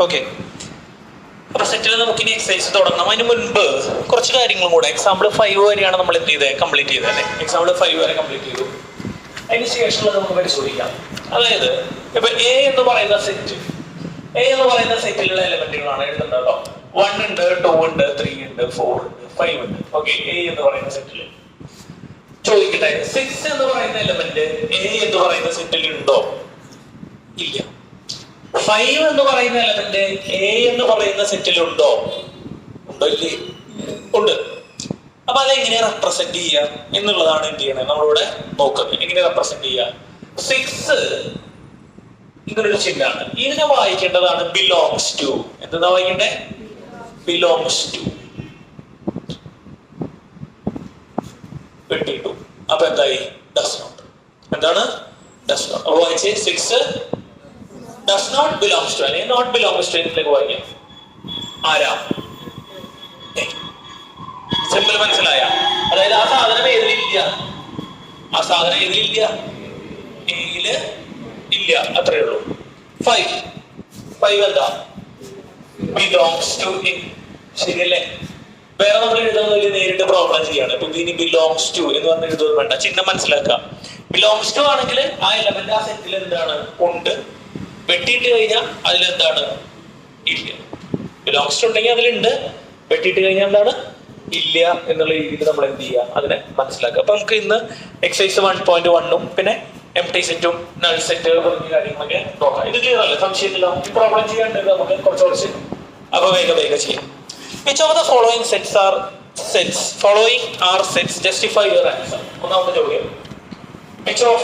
Okay, അപ്പൊ സെറ്റിൽ നമുക്ക് ഇനി എക്സസൈസ് തുടങ്ങാം. അതിന് മുൻപ് കുറച്ച് കാര്യങ്ങളും കൂടെ. എക്സാമ്പിൾ 5 വരെയാണ് നമ്മൾ എന്ത് ചെയ്തത്, കംപ്ലീറ്റ് ചെയ്തത് അല്ലേ? എക്സാമ്പിൾ 5 വരെ കംപ്ലീറ്റ് ചെയ്തു. അതിന് ശേഷമുള്ളത് നമുക്ക് പരിശോധിക്കാം. അതായത് ഇപ്പൊ എ എന്ന് പറയുന്ന സെറ്റിലുള്ള എലമെന്റുകളാണ് എഴുതുന്നത്. 1 ഉണ്ട്, 2 ഉണ്ട്, 3 ഉണ്ട്, 4 ഉണ്ട്, 5 ഉണ്ട്. ഓക്കെ, എ എന്ന് പറയുന്ന സെറ്റിൽ ചോദിക്കട്ടെ, 6 എന്ന് പറയുന്ന എലമെന്റ് എ എന്ന് പറയുന്ന സെറ്റിൽ ഉണ്ടോ? ഇല്ല. 5 എന്ന് പറയുന്ന എലമെന്റ് എ എന്ന് പറയുന്ന സെറ്റിൽ ഉണ്ടോ? ഉണ്ടോ? ഇല്ലേ? ഉണ്ട്. അപ്പൊ അതെങ്ങനെ റെപ്രസെന്റ് ചെയ്യാം എന്നുള്ളതാണ് എന്ത് ചെയ്യണത് നമ്മളിവിടെ നോക്കുന്നത്. എങ്ങനെ റെപ്രസെന്റ് ചെയ്യാം? 6 ഇങ്ങനൊരു ചിഹ്നമാണ്. ഇതിനെ വായിക്കേണ്ടതാണ് ബിലോങ്സ് ടു. എന്താ വായിക്കണ്ടേ? Belongs to. വെട്ടിട്ടു. അപ്പൊ എന്തായി? Does not. എന്താണ്? Does not. അപ്പൊ വായിച്ചേ, 6 does not belongs to, അല്ലെങ്കിൽ not belongs to ഇതിലേക്ക് വായിക്കാം. ആരാ? സിമ്പിൾ, മനസ്സിലായ? അതായത് ആ സാധനം ഏതിലില്ല, ആ സാധനം ഏതിലില്ല, എയില് ഇല്ല, അത്രേ ഉള്ളൂ. 5 എന്താ? belongs to in. ശരിയല്ലേ? വേറെ നമ്മൾ എഴുതുന്നതിൽ നേരിട്ട് പ്രോബ്ലം ചെയ്യാണ്. ഇപ്പൊ ഇനി belongs to എന്ന് പറഞ്ഞ എഴുതുന്നത് വേണ്ട, ചിഹ്നം മനസ്സിലാക്കാം. belongs to ആണെങ്കിൽ ആ എലമെന്റ് ആ സെറ്റിൽ എന്താണ്? ഉണ്ട്. വെട്ടിയിട്ട് കഴിഞ്ഞാൽ അതിലെന്താണ്? ഇല്ല. ബിലോങ്സ് ടു ഉണ്ടെങ്കിൽ അതിലുണ്ട്, വെട്ടിയിട്ട് കഴിഞ്ഞാൽ എന്താണ്? ഇല്ല എന്നുള്ള രീതിയിൽ നമ്മൾ എന്ത് ചെയ്യുക, അതിനെ മനസ്സിലാക്കുക. അപ്പൊ നമുക്ക് ഇന്ന് എക്സസൈസ് 1.1 പിന്നെ എംപ്റ്റി സെറ്റും നൾ സെറ്റ് തുടങ്ങിയ കാര്യങ്ങളൊക്കെ നോക്കാം. ഇത് ക്ലിയർ അല്ലേ? സംശയമില്ല. ഈ പ്രോബ്ലം ചെയ്യാണ്ട് നമുക്ക് കുറച്ച് അപ്പൊ വേഗം ചെയ്യാം. Which of the following sets are sets justify your answer? ഒന്നാമത്തെ ചോദ്യം, which of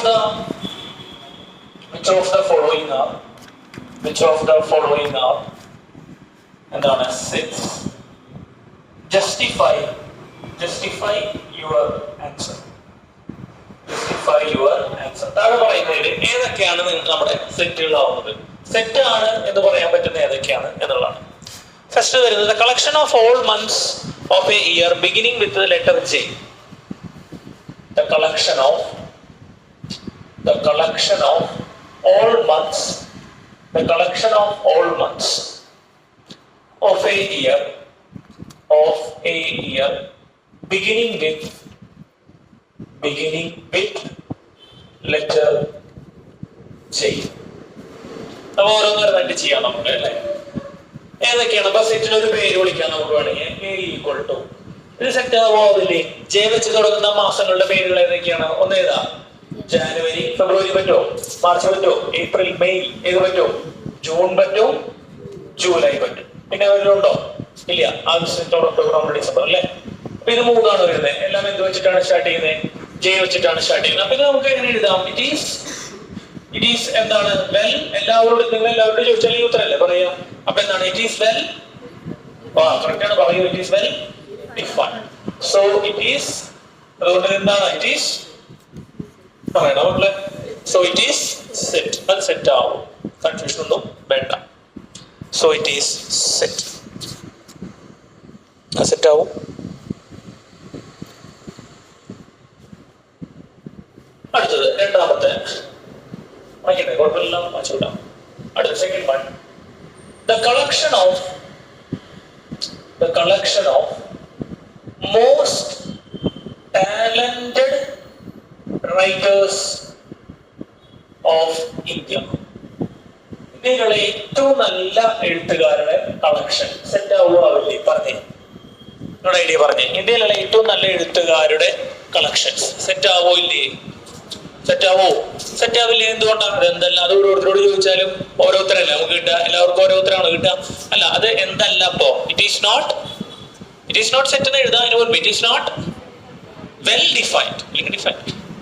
the following are എന്താണ്? sets justify your answer. താഴെ പറയുന്നതിൽ ഏതൊക്കെയാണ് നമ്മുടെ സെറ്റുകളാവുന്നത്? സെറ്റ് ആണ് എന്ന് പറയാൻ പറ്റുന്ന ഏതൊക്കെയാണ് എന്നുള്ളതാണ്. ഫസ്റ്റ് വരുന്നത് collection of all months of A year beginning with letter J. The collection of all months of a year beginning with letter J. അപ്പോൾ ഓരോന്നോരോന്നായിട്ട് ചെയ്യാം നമുക്ക് അല്ലേ? ഏതൊക്കെയാണ്? അപ്പൊ സെറ്റിന് ഒരു പേര് വിളിക്കാൻ നമുക്ക് വേണമെങ്കിൽ A equal to. ഇത് സെറ്റ് ആവുന്നില്ലേ? ജെ വെച്ച് തുടങ്ങുന്ന മാസങ്ങളുടെ പേരുകൾ ഏതൊക്കെയാണ്? ഒന്ന് ഏതാ? ജാനുവരി, ഫെബ്രുവരി പറ്റോ? മാർച്ച് പറ്റോ? ഏപ്രിൽ, മെയ് ഏത് പറ്റോ? ജൂൺ പറ്റോ? ജൂലൈ പറ്റും. പിന്നെ വല്ലതുണ്ടോ? ഇല്ല. ആഗസ്റ്റ്, ഒക്ടോബർ, ഡിസംബർ അല്ലേ? അപ്പൊ ഇത് 3 വരുന്നത്. എല്ലാം എന്ത് വെച്ചിട്ടാണ് സ്റ്റാർട്ട് ചെയ്യുന്നത്? ജെ വെച്ചിട്ടാണ് സ്റ്റാർട്ട് ചെയ്യുന്നത്. അപ്പൊ ഇത് നമുക്ക് എങ്ങനെ എഴുതാം? ഇറ്റ് ഈസ് എന്താണ്? വെൽ. നിങ്ങൾ എല്ലാവരോടും ചോദിച്ചാൽ ഈ ഉത്തരല്ലേ പറയാ. അപ്പൊ എന്താണ്? It is well. കറക്റ്റ് ആണ്, പറയൂ. It is well defined. So it is, അതുകൊണ്ട് എന്താണ്? ഇറ്റ് ഈസ് പറയണം മക്കളെ. So it is set. അത് സെറ്റ് ആവും, കൺഫ്യൂഷൻ ഒന്നും വേണ്ട. So it is set. Set ആവും. അടുത്തത് രണ്ടാമത്തെ വായിക്കട്ടെ, കുഴപ്പമില്ല, വായിച്ചുവിടാം. അടുത്ത second one, the collection of most talented writers of India. ഇന്ത്യയിലുള്ള ഏറ്റവും നല്ല എഴുത്തുകാരുടെ കളക്ഷൻ സെറ്റ് ആവുകയാവില്ലേ? പറഞ്ഞേ, നിങ്ങളുടെ ഐഡിയ പറഞ്ഞേ. ഇന്ത്യയിലുള്ള ഏറ്റവും നല്ല എഴുത്തുകാരുടെ കളക്ഷൻസ് സെറ്റ് ആവോ ഇല്ലേ? സെറ്റ് ആവില്ലേ? എന്തുകൊണ്ടാണ്? അതെന്തല്ല? അത് ഓരോരുത്തരോട് ചോദിച്ചാലും ഓരോരുത്തരല്ല നമുക്ക് കിട്ടുക. എല്ലാവർക്കും ഓരോരുത്തരാണ് കിട്ടുക അല്ല? അത് എന്തല്ല? അപ്പോ ഇറ്റ് ഈസ് നോട്ട് സെറ്റ് എന്ന് എഴുതാൻ മുൻപ് it is not well defined.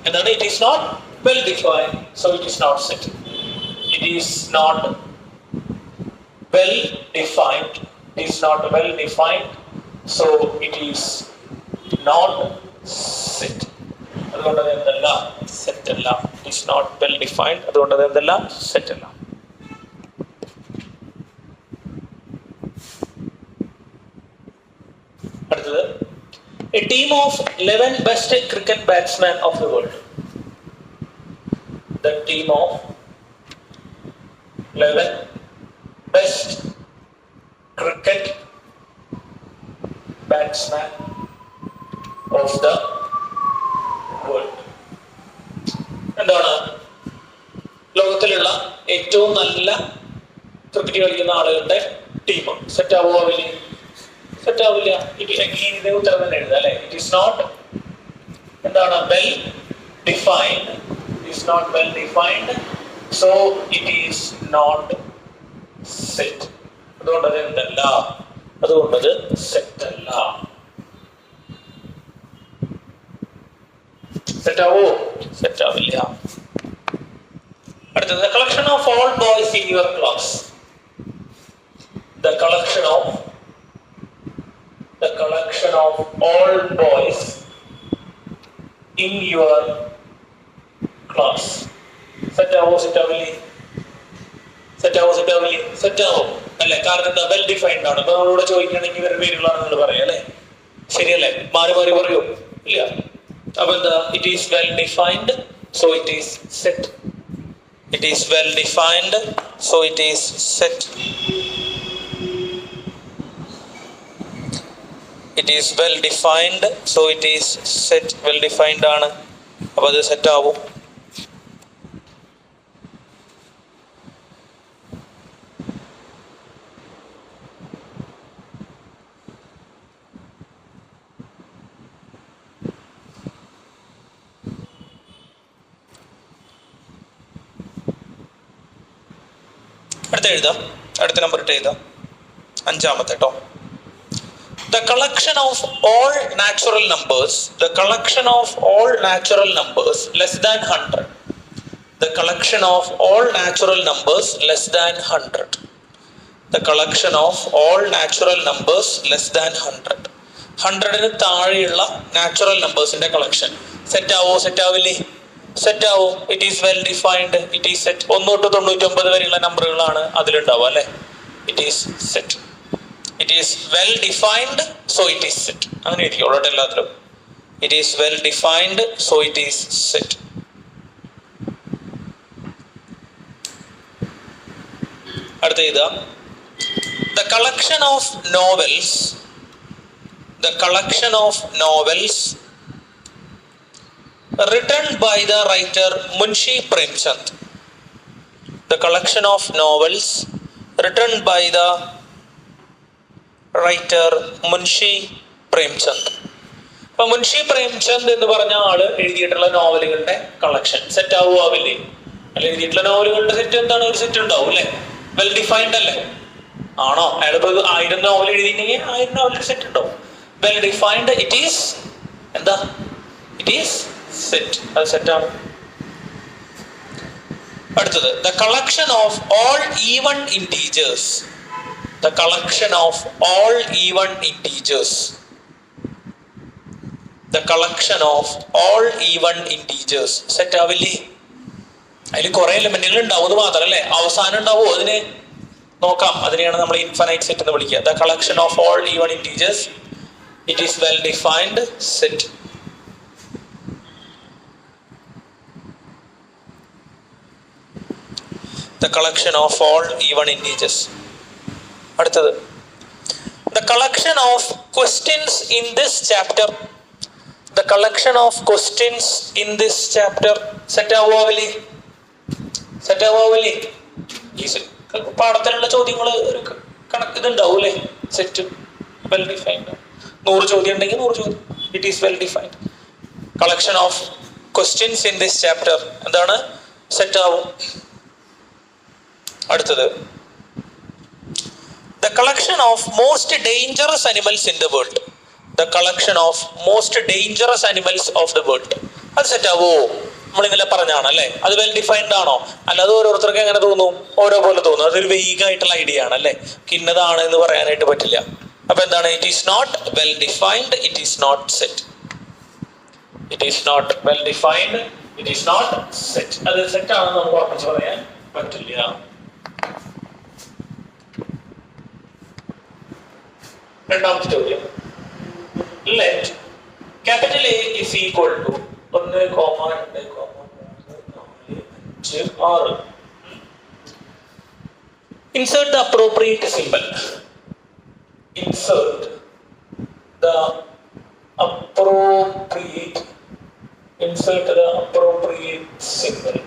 എന്താണ്? It is not well defined. So it is not set. It is not well defined. So it is not set. അതുകൊണ്ട് അത് എന്തല്ല? സെറ്റ് അല്ല. It is not well defined. അതുകൊണ്ട് അത് എന്തല്ല? Set അല്ല. അടുത്തത്, a team of 11 best cricket batsmen of the world. The team of 11 best cricket batsman of the world. എന്താണ് ലോകത്തിലുള്ള ഏറ്റവും നല്ല ക്രിക്കറ്റ് കളിക്കുന്ന ആളുകളുടെ ടീം. സെറ്റ് ആവുമോ അവര്? സെറ്റ് ആവില്ല. ഇതേ ഉത്തരം തന്നെ എഴുതാം അല്ലെ. ഇറ്റ് ഈസ് നോട്ട് എന്താണ് well defined. It is not well defined, so it is not set. അതുകൊണ്ടത് എന്തല്ല, അതുകൊണ്ടത് സെറ്റ് അല്ല. സെറ്റ് ആവോ? സെറ്റ് ആവില്ല. അടുത്തത് the collection of all boys in your class. The collection of all boys in your class. Set ആവോ? Set ആവില്ലേ? Set ആവോ? Set ആവില്ലേ? Set ആവും അല്ലെ. കാരണം എന്താ? വെൽ ഡിഫൈൻഡ് ആണ്. അപ്പൊ നമ്മളോട് ചോദിക്കുകയാണെങ്കിൽ ഇവരുടെ പേരുകളാണ് നിങ്ങൾ പറയാം അല്ലെ. ശരിയല്ലേ? മാറി മാറി പറയൂ? ഇല്ല. അപ്പൊ എന്താ? It is well defined, so it is set. It is well defined, so it is set. It is well defined, so it is set. Well defined ആണ്, അപ്പോൾ അത് സെറ്റ് ആവും. അടുത്ത എഴുതാം. അടുത്ത നമ്പർ ഇട്ട് എഴുതാം. അഞ്ചാമത്തെ കേട്ടോ. The collection of all natural numbers, the collection of all natural numbers less than 100. The collection of all natural numbers less than 100. The collection of all natural numbers less than 100. 100ന് താഴെയുള്ള natural നമ്പേഴ്സിന്റെ collection. Set ആവോ? Set ആവില്ലേ? Set ആവും. It is well defined, it is set. 1 തൊട്ട് 99 വരെയുള്ള നമ്പറുകളാണ് അതിലുണ്ടാവുക അല്ലെ. It is set. It is well defined, so it is set. അങ്ങനെ ഇരിക്കും എല്ലാത്തിലും. It is well defined, so it is set. അടുത്ത ഇതാ. The collection of novels, the collection of novels written by the writer Munshi Premchand. The collection of novels written by the writer Munshi Premchand. അപ്പോൾ മുൻഷി പ്രേംചന്ദ് എന്ന് പറഞ്ഞ ആള് എഴുതിയിട്ടുള്ള നോവലുകളുടെ collection. Set ആവുമോ? ആവില്ലേ? അല്ല, എഴുതിയിട്ടുള്ള നോവലുകളുടെ സെറ്റ് എന്താണ്? ഒരു സെറ്റ് ഉണ്ടാവും അല്ലെ. വെൽ ഡിഫൈൻഡ് അല്ലേ? ആണോ? അയാളിപ്പോ 1000 നോവൽ എഴുതിയിട്ടുണ്ടെങ്കിൽ 1000 നോവലിന്റെ സെറ്റ് ഉണ്ടാവും. വെൽ ഡിഫൈൻഡ്, ഇറ്റ് ഈസ് എന്താ? It is set. അത് സെറ്റാണ്. അടുത്തത് the collection of all even integers. The collection of all even integers. The collection of all even integers. Set ആവില്ലേ? അതിൽ കുറെ എലിമെന്റുകൾ ഉണ്ടാവും മാത്രല്ലേ. അവസാനം ഉണ്ടാവോ? അതിന് നോക്കാം. അതിനെയാണ് നമ്മൾ ഇൻഫിനൈറ്റ് സെറ്റ് എന്ന് വിളിക്കുക. The collection of all even integers. It is well defined set. The collection of all even integers. അടുത്തത് the collection of questions in this chapter. The collection of questions in this chapter. Set ആവുമല്ലേ? Set ആവുമല്ലേ? ഈ പാഠത്തിലുള്ള ചോദ്യങ്ങൾ ഒരു കണക്ക് ഇതുണ്ടാവും അല്ലേ. Set well defined. 100 ചോദ്യം ഉണ്ടെങ്കിൽ 100 ചോദ്യം. It is well defined. Collection of questions in this chapter എന്താണ്? സെറ്റ് ആവും. അടുത്തത് the collection of most dangerous animals in the world. The collection of most dangerous animals of the world. അത് set ആവോ? നമ്മൾ ഇന്നലെ പറഞ്ഞാണ് അല്ലേ. അത് വെൽ ഡിഫൈൻഡ് ആണോ? അല്ലാതെ ഓരോരുത്തർക്ക് എങ്ങനെ തോന്നും? ഓരോ പോലെ തോന്നും. അതൊരു വെയ്ഗ് ആയിട്ടുള്ള ഐഡിയ ആണ് അല്ലേ. ഇന്നതാണ് എന്ന് പറയാനായിട്ട് പറ്റില്ല. അപ്പൊ എന്താണ്? It is not well defined, it is not set. It is not well defined, it is not set. അത് സെറ്റ് ആണെന്ന് നമുക്ക് ഉറപ്പിച്ച് പറയാൻ പറ്റില്ല. രണ്ടാമത്തെ ചോദ്യം. Let capital A is equal to 1, 2, 3, 4, 5, 6. Insert the appropriate symbol. insert the appropriate symbol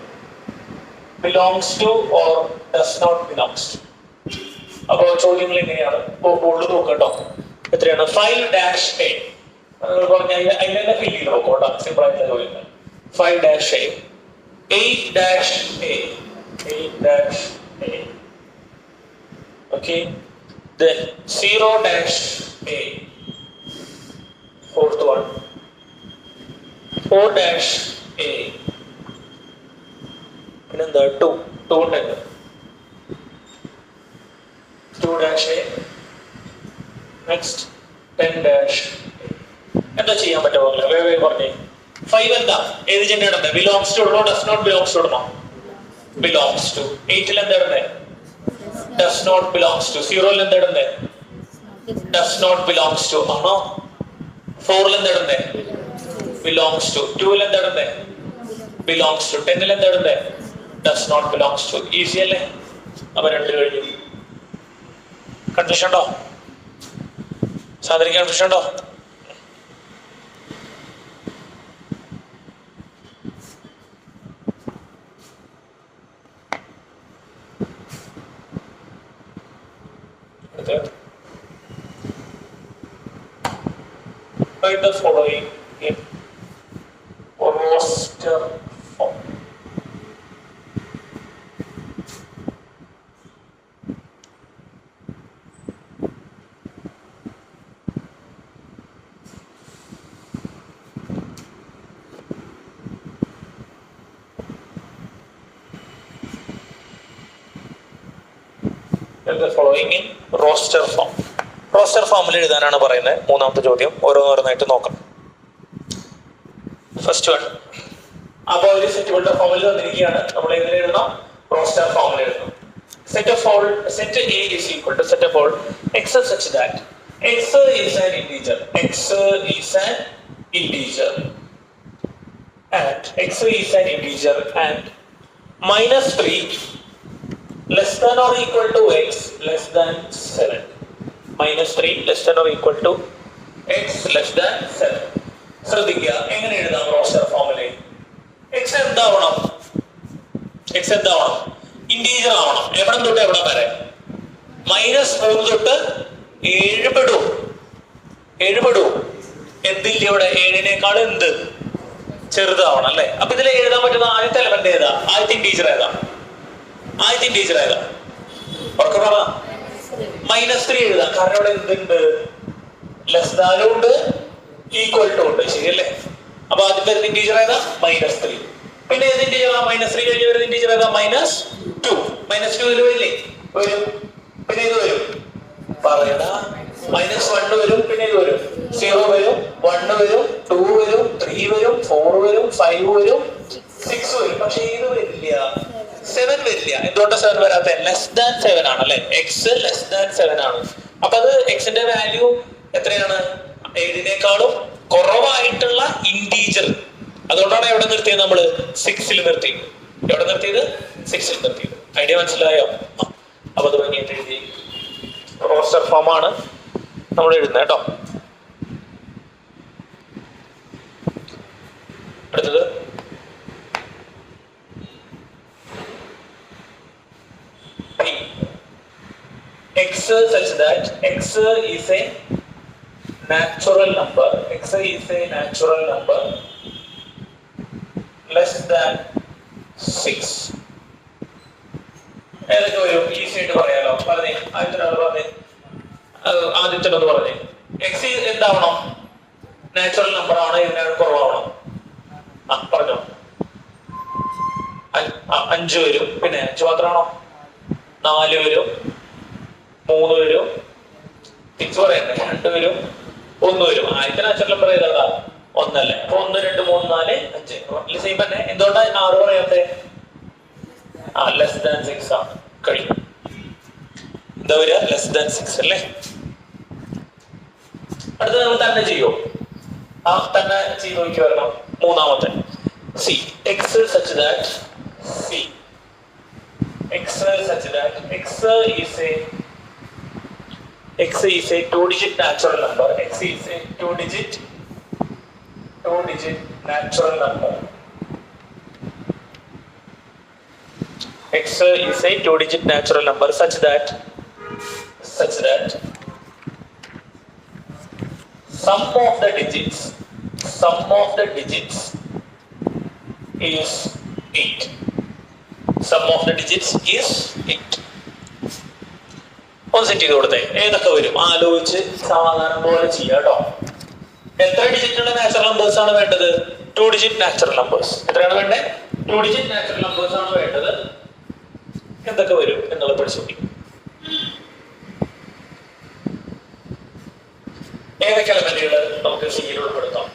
belongs to or does not belongs to. അപ്പോൾ ചോദ്യങ്ങൾ എങ്ങനെയാണ്? ബോർഡ് നോക്കട്ടോ. എത്രയാണ്? 5-A പറഞ്ഞ അതിൽ തന്നെ ഫില്ല് ചെയ്ത് നോക്കോട്ടോ. സിമ്പിൾ ആയിട്ടുള്ള ചോദ്യങ്ങൾ. 5-A, 8-A, 8-A, okay, then 0-A, fourth one, 4-A, പിന്നെന്താ 2 ഉണ്ടല്ലോ, 2-A, നെക്സ്റ്റ് 10-A. എന്താ ചെയ്യാൻ പറ്റുമോ? വേറെ പറഞ്ഞേ. 5 എന്താ? ഏത് ജെൻഡർ ഇടണ്ടേ? ബിലോങ്സ് ടു ഇടണോ ഡസ് നോട്ട് ബിലോങ്സ് ടു ഇടണോ? Belongs to. 8-ൽ എന്താ ഇടണ്ടേ? Does not belongs to. 0-ൽ എന്താ ഇടണ്ടേ? ഡസ് നോട്ട് ബിലോങ്സ് ടു ആണോ? 4-ൽ എന്താ ഇടണ്ടേ? Belongs to. 2-ൽ എന്താ ഇടണ്ടേ? Belongs to. 10-ൽ എന്താ ഇടണ്ടേ? Does not belongs to. Easy അല്ലേ? അപ്പൊ 2 കഴിഞ്ഞു. കൺഫ്യൂഷൻ ഉണ്ടോ? സാധാരണ കൺഫ്യൂഷൻ ഉണ്ടോ? Write the following in roster form. Write the following in roster form. Roster ഫോമിൽ എഴുതാനാണ് പറയുന്നത്. മൂന്നാമത്തെ ചോദ്യം ഓരോന്നോരോന്നായിട്ട് നോക്കാം. First one. അപ്പോൾ ഒരു സെറ്റുകളുടെ ഫോമിൽ തന്നിരിക്കുകയാണ്. നമ്മൾ എങ്ങനെ എഴുതണം? റോസ്റ്റർ ഫോമിൽ എഴുതണം. Set of all set A is equal to set of all x such that x is an integer. X is an integer and x is an integer and -3 less than or equal to x less than 7. -3 less than or equal to x less than 7. ശ്രദ്ധിക്കുക, എങ്ങനെ എഴുതാം roster ഫോമില്? x എന്താവണം? Integer ആവണം. എവിടെ തൊട്ട് എവിടെ വരെ? -3 തൊട്ട് 7 പെടും. എന്തില്ല ഇവിടെ? 7നേക്കാൾ എന്ത് ചെറുതാവണം അല്ലെ? അപ്പൊ ഇതിൽ എഴുതാൻ പറ്റുന്ന ആദ്യത്തെ എലമെന്റ് ഏതാ? ആദ്യത്തെ ഇന്റീജർ ഏതാ? ഉറക്കെ പറ. -3 എഴുതാം. കാരണം ഇവിടെ എന്തുണ്ട്? ലെസ് ദാനും ഉണ്ട്, ഈക്വൽ ടു ഉണ്ട്. ശരിയല്ലേ? അപ്പൊ ആദ്യം വരുന്ന ഇന്റീജർ ഏതാ? -3. പിന്നെ ഏത് ഇന്റീജർ? -3 കഴിഞ്ഞ് വരുന്ന ഇന്റീജർ ഏതാ? -2. -2 ഇതിൽ വരില്ലേ? വരും. പിന്നെ ഇത് വരും. പറയടാ. -1 വരും. പിന്നെ ഇത് വരും. 0 വരും, 1 വരും, 2 വരും, 3 വരും, 4 വരും, 5 വരും, 6 വരും. പക്ഷെ ഇത് വരില്ല, 7 വരില്ല. എന്തുകൊണ്ടാ 7 വരാത്ത? ലെസ് ദാൻ 7 ആണ് അല്ലെ? എക്സ് ലെസ് ദാൻ 7 ആണ്. അപ്പൊ അത് എക്സിന്റെ വാല്യൂ എത്രയാണ്? 7നേക്കാളും കുറവായിട്ടുള്ള ഇന്റീജർ. അതുകൊണ്ടാണ് എവിടെ നിർത്തിയത്? നമ്മള് 6-ൽ നിർത്തിയത്. എവിടെ നിർത്തിയത്? 6-ൽ നിർത്തിയത്. ഐഡിയ മനസ്സിലായോ? അപ്പൊ അത് ഭംഗിയായിട്ട് എഴുതി. റോസ്റ്റർ ഫോം ആണ് നമ്മൾ എഴുതുന്നത് കേട്ടോ. അടുത്തത് x such that x is a natural number. X is a natural number less than 6. ഏതൊക്കെ വരും? ഈസി ആയിട്ട് പറയാലോ. പറഞ്ഞേ. ആദ്യത്തെ ഒന്ന് പറഞ്ഞേ. എക്സ് എന്താവണം? നാച്ചുറൽ നമ്പർ ആണ്. ഇതിനേക്കാൾ കുറവാവണം. പറഞ്ഞോ. 5 വരും. പിന്നെ 5 മാത്രമാണോ? 4 വരും, 3 വരും, 6 പറയണ്ടേ? 2 വരും, 1 വരും. ആദ്യത്തെ നാച്ചുറൽ നമ്പർ ഏതാ? 1 അല്ലേ? അപ്പൊ 1, 2, 3, 4, 5 സെയിം തന്നെ. എന്തുകൊണ്ടാ 6 പറയാത്തെ? ലെസ് ദാൻ 6 ആണ്. കഴിയും. എന്താ വരിക? ലെസ് ദാൻ 6 അല്ലേ? അടുത്ത നമ്മൾ തന്നെ ചെയ്യോ? തന്നെ ചെയ്ത് നോക്കി വരണം. മൂന്നാമത്തെ C X such that x such that x is a x is a two-digit natural number. X is a two-digit natural number. X is a two-digit natural number such that sum of the digits is 8. Sum of the digits is 8. ഒന്ന് set ചെയ്ത് കൊടുത്തേ. ഏതൊക്കെ വരും ആലോചിച്ച് സാധാരണ പോലെ ചെയ്യാം കേട്ടോ. എത്ര ഡിജിറ്റുള്ള നാച്ചുറൽ നമ്പേഴ്സ് ആണ് വേണ്ടത്? 2 ഡിജിറ്റ് നാച്ചുറൽ നമ്പേഴ്സ്. എത്രയാണ് വേണ്ടത്? 2 ഡിജിറ്റ് നാച്ചുറൽ നമ്പേഴ്സ് ആണ് വേണ്ടത്. എന്തൊക്കെ വരും എന്നുള്ളത് പഠിച്ചു. ഏതൊക്കെ എലമെന്റുകൾ നമുക്ക് സിയിൽ ഉൾപ്പെടുത്താം?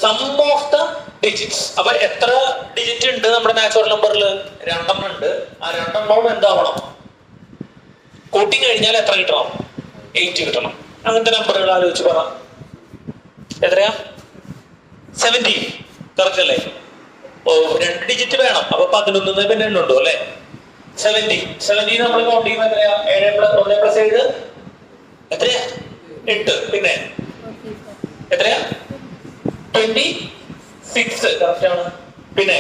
Sum of the digits. അപ്പൊ എത്ര ഡിജിറ്റ് ഉണ്ട് നമ്മുടെ നാച്ചുറൽ നമ്പറിൽ? 2 എണ്ണം ഉണ്ട്. ആ 2 എണ്ണവും എന്താവണം? കൂട്ടി കഴിഞ്ഞാൽ എത്ര കിട്ടണം? 8 കിട്ടണം. അങ്ങനത്തെ നമ്പറുകൾ ആലോചിച്ച് പറ. എത്രയാ? 17. കറക്റ്റ് അല്ലേ? 2 ഡിജിറ്റ് വേണം. അപ്പൊ 11 പിന്നെ എണ്ണുണ്ടോ അല്ലെ? 17 നമ്മൾ കൗണ്ട് ചെയ്യുമ്പോൾ എത്രയാ? 7 + 1 + 7 എത്രയാ? 8. പിന്നെ എത്രയാ? 26 കറക്റ്റ് ആണ്. പിന്നെ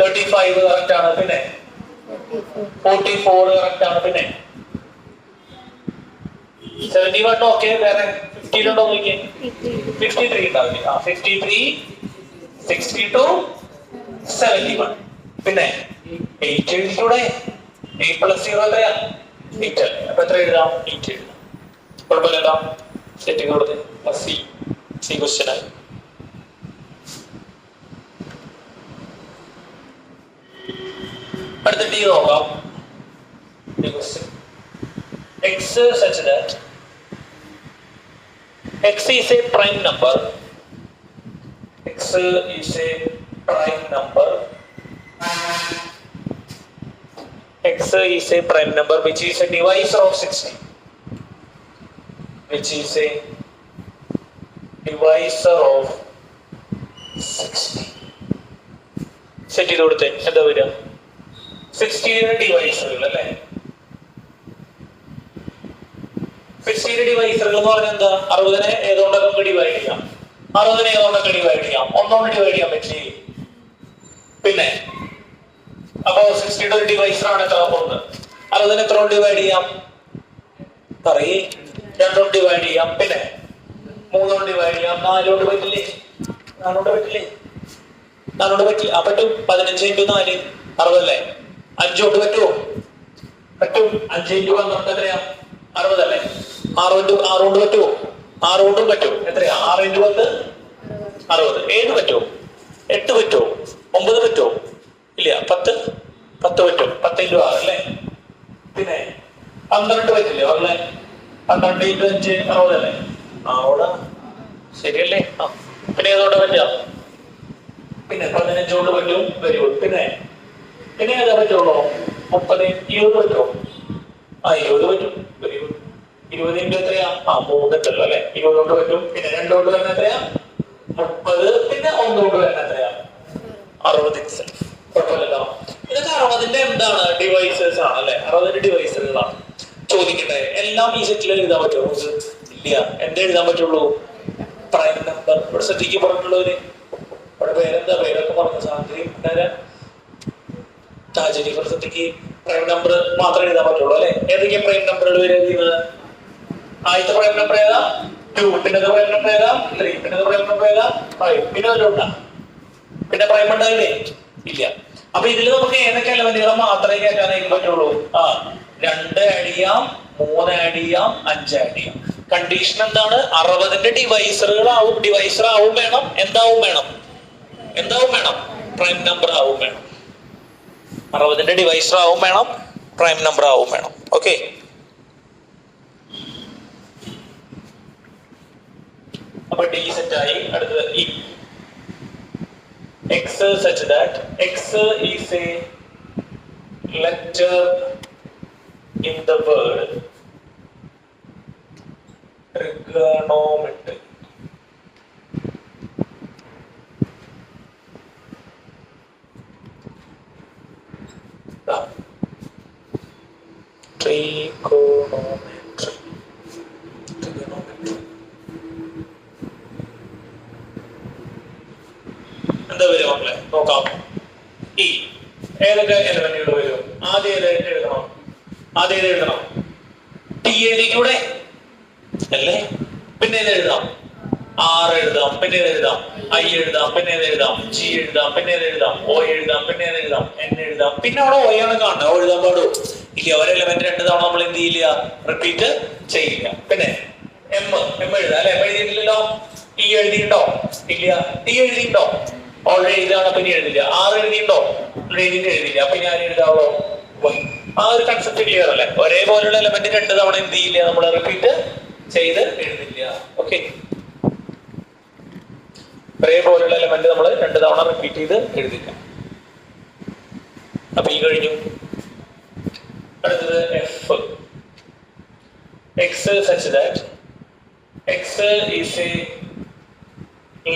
35 കറക്റ്റ് ആണ്. പിന്നെ 44 കറക്റ്റ് ആണ്. പിന്നെ 71 ഓക്കെ. വേറെ 50 ഉണ്ടോ നോക്കിയേ. 53 ഉണ്ടാവില്ല. 53, 62, 71. പിന്നെ 8 എഴുതിക്കൂടെ? 8 + 0 എത്രയാ? 8 അല്ലേ? അപ്പൊ എത്ര എഴുതാം? 8 എഴുതാം. കുഴപ്പമില്ല. സെറ്റിംഗ് കൊടുത്ത് സി ക്വസ്റ്റ്യൻ ആയി. അടുത്ത ഡി നോക്കാം. x such that x is a prime number. X is a prime number. X is a prime number which is a divisor of 60. Which is a divisor of 60. Set ചെയ്ത് കൊടുത്തേ. എന്താ വരിക? 60 ഡിവൈസറുകൾ അല്ലേ? 60 ഡിവൈസറുകൾ എന്ന് പറഞ്ഞാൽ എന്താ? 60 ഏതുകൊണ്ടൊക്കെ ഡിവൈഡ് ചെയ്യാം? 60 ഏതുകൊണ്ടൊക്കെ ഡിവൈഡ് ചെയ്യാം? ഒന്നുകൊണ്ട് ഡിവൈഡ് ചെയ്യാൻ പറ്റില്ലേ? പിന്നെ അപ്പോ 60 ഒരു ഡിവൈസർ ആണ്. എത്ര? 1. 60 എത്ര കൊണ്ട് ഡിവൈഡ് ചെയ്യാം? പറയേ. 2 കൊണ്ട് ഡിവൈഡ് ചെയ്യാം. പിന്നെ 3 കൊണ്ട് ഡിവൈഡ് ചെയ്യാം. 4 കൊണ്ട് പറ്റില്ലേ? 4 കൊണ്ട് പറ്റില്ലേ? 4 കൊണ്ട് പറ്റില്ല. ആ പറ്റും. 15 × 4 60 അല്ലേ? 5 കൊണ്ട് പറ്റുമോ? പറ്റും. 5 × 12 എത്രയാ? 60 അല്ലേ? 6 കൊണ്ട് പറ്റുമോ? 6 കൊണ്ടും പറ്റും. എത്രയാ? 6 × 10 60. 7 പറ്റുമോ? 8 പറ്റുമോ? 9 പറ്റുമോ? ഇല്ല. 10 പറ്റും. 10 × 6 അല്ലേ? പിന്നെ 12 പറ്റില്ലേ? 12 × 5 60 അല്ലേ? അവിടെ ശരിയല്ലേ? പിന്നെ ഏതുകൊണ്ട് പറ്റാം? പിന്നെ 15 കൊണ്ട് പറ്റും. Very good. പിന്നെ ഏതാ പറ്റുള്ളൂ? 30, 20 പറ്റുമോ? 20 പറ്റും. Very good. 20 × എത്രയാ? 3 ഉണ്ടല്ലോ അല്ലെ? 20 കൊണ്ട് പറ്റും. പിന്നെ 2 കൊണ്ട് തന്നെ എത്രയാ? 30. പിന്നെ 1 കൊണ്ട് തന്നെ എത്രയാ? 60. കുഴപ്പമില്ലല്ലോ. ഇതൊക്കെ 60ന്റെ എന്താണ്? ഡിവൈസേഴ്സ് ആണ് അല്ലെ? 60 ഡിവൈസറുകളാണ്. ചോദിക്കട്ടെ, എല്ലാം ഈ സെറ്റിൽ എഴുതാൻ പറ്റുമോ? ഇല്ല. എന്താ എഴുതാൻ പറ്റുള്ളൂ? Prime number. ഇവിടെ സെറ്റിക്ക് പറഞ്ഞിട്ടുള്ളവര് ഇവിടെ പേരെന്താ? പേരൊക്കെ പറഞ്ഞു. സാഹചര്യം സെറ്റിക്ക് പ്രൈം നമ്പർ മാത്രമേ എഴുതാൻ പറ്റുള്ളൂ അല്ലെ? ഏതൊക്കെയാ പ്രൈം നമ്പറുകൾ വരുന്നത്? ആദ്യത്തെ പ്രൈം നമ്പർ ഏതാ? 2. പിന്നെ പ്രൈം നമ്പർ ഏതാ? 3. പിന്നെ പ്രൈം നമ്പർ ഏതാ? 5. പിന്നെ അതിലുണ്ടാ? പിന്നെ പ്രൈം ഉണ്ടാവില്ലേ? ഇല്ല. അപ്പൊ ഇതിൽ നമുക്ക് ഏതൊക്കെ എലമെന്റുകൾ മാത്രമേ കയറ്റാനായിട്ട് പറ്റുള്ളൂ? 2 ആഡ് ചെയ്യാം, 3 ആഡ് ചെയ്യാം, 5 ആഡ് ചെയ്യാം. കണ്ടീഷൻ എന്താണ്? 60ന്റെ ഡിവൈസർ ആവും വേണം. എന്താവും വേണം? പ്രൈം നമ്പർ ആവും വേണം. 60ന്റെ ഡിവൈസർ ആവും വേണം. പ്രൈം നമ്പർ ആവും വേണം. ഓക്കെ. അപ്പൊ ഡി സെറ്റ് ആയി. അടുത്തത് E. X such that X is a letter in the word trigonometry. ട്രിഗോണോമെട്രി. എന്താ വരും മക്കളെ നോക്കാം. ഈ ഏതൊക്കെ എലമെന്റുകൾ വരും? ആദ്യം ഏതായിട്ട് എഴുതണം? ആദ്യം ഏത് എഴുതണം? ടി എഴുതിക്കൂടെ അല്ലേ? പിന്നെ ഏത് എഴുതാം? ആർ എഴുതാം, പിന്നെ ഏത് എഴുതാം? ഐ എഴുതാം, പിന്നെ ഏത് എഴുതാം? ജി എഴുതാം, പിന്നെ ഏത് എഴുതാം? ഒ എഴുതാം, പിന്നെ ഏത് എഴുതാം? എൻ എഴുതാം. പിന്നെ അവിടെ ഒ ആണ് കാണുന്നത്, ഓ എഴുതാൻ പാടും ഇല്ല. ഒരു എലമെന്റ് 2 തവണ നമ്മൾ എന്ത് ചെയ്യില്ല? റിപ്പീറ്റ് ചെയ്യില്ല. പിന്നെ എം എഴുതാം അല്ലെ? എം എഴുതിയിട്ടില്ലല്ലോ. ടി എഴുതിയിട്ടുണ്ടോ? ഇല്ല. ടി എഴുതിയിട്ടുണ്ടോ? ഓൾറെഡി എഴുതാണ്, പിന്നെ എഴുതില്ല. ആർ എഴുതിയിട്ടുണ്ടോ? എഴുതിയില്ല. അപ്പൊ ഞാൻ എഴുതാവോ? ആ ഒരു കൺസെപ്റ്റ് ക്ലിയർ അല്ലേ? ഒരേപോലുള്ള എലമെന്റ് 2 തവണ എന്ത് ചെയ്യില്ല? നമ്മൾ റിപ്പീറ്റ് ചെയ്ത് എഴുതില്ല. ഓക്കെ, ഒരേപോലുള്ള എലമെന്റ് നമ്മൾ 2 തവണ റിപ്പീറ്റ് ചെയ്ത് എഴുതില്ല. അപ്പൊ ഈ കഴിഞ്ഞു. അടുത്തത് F. X such that X is A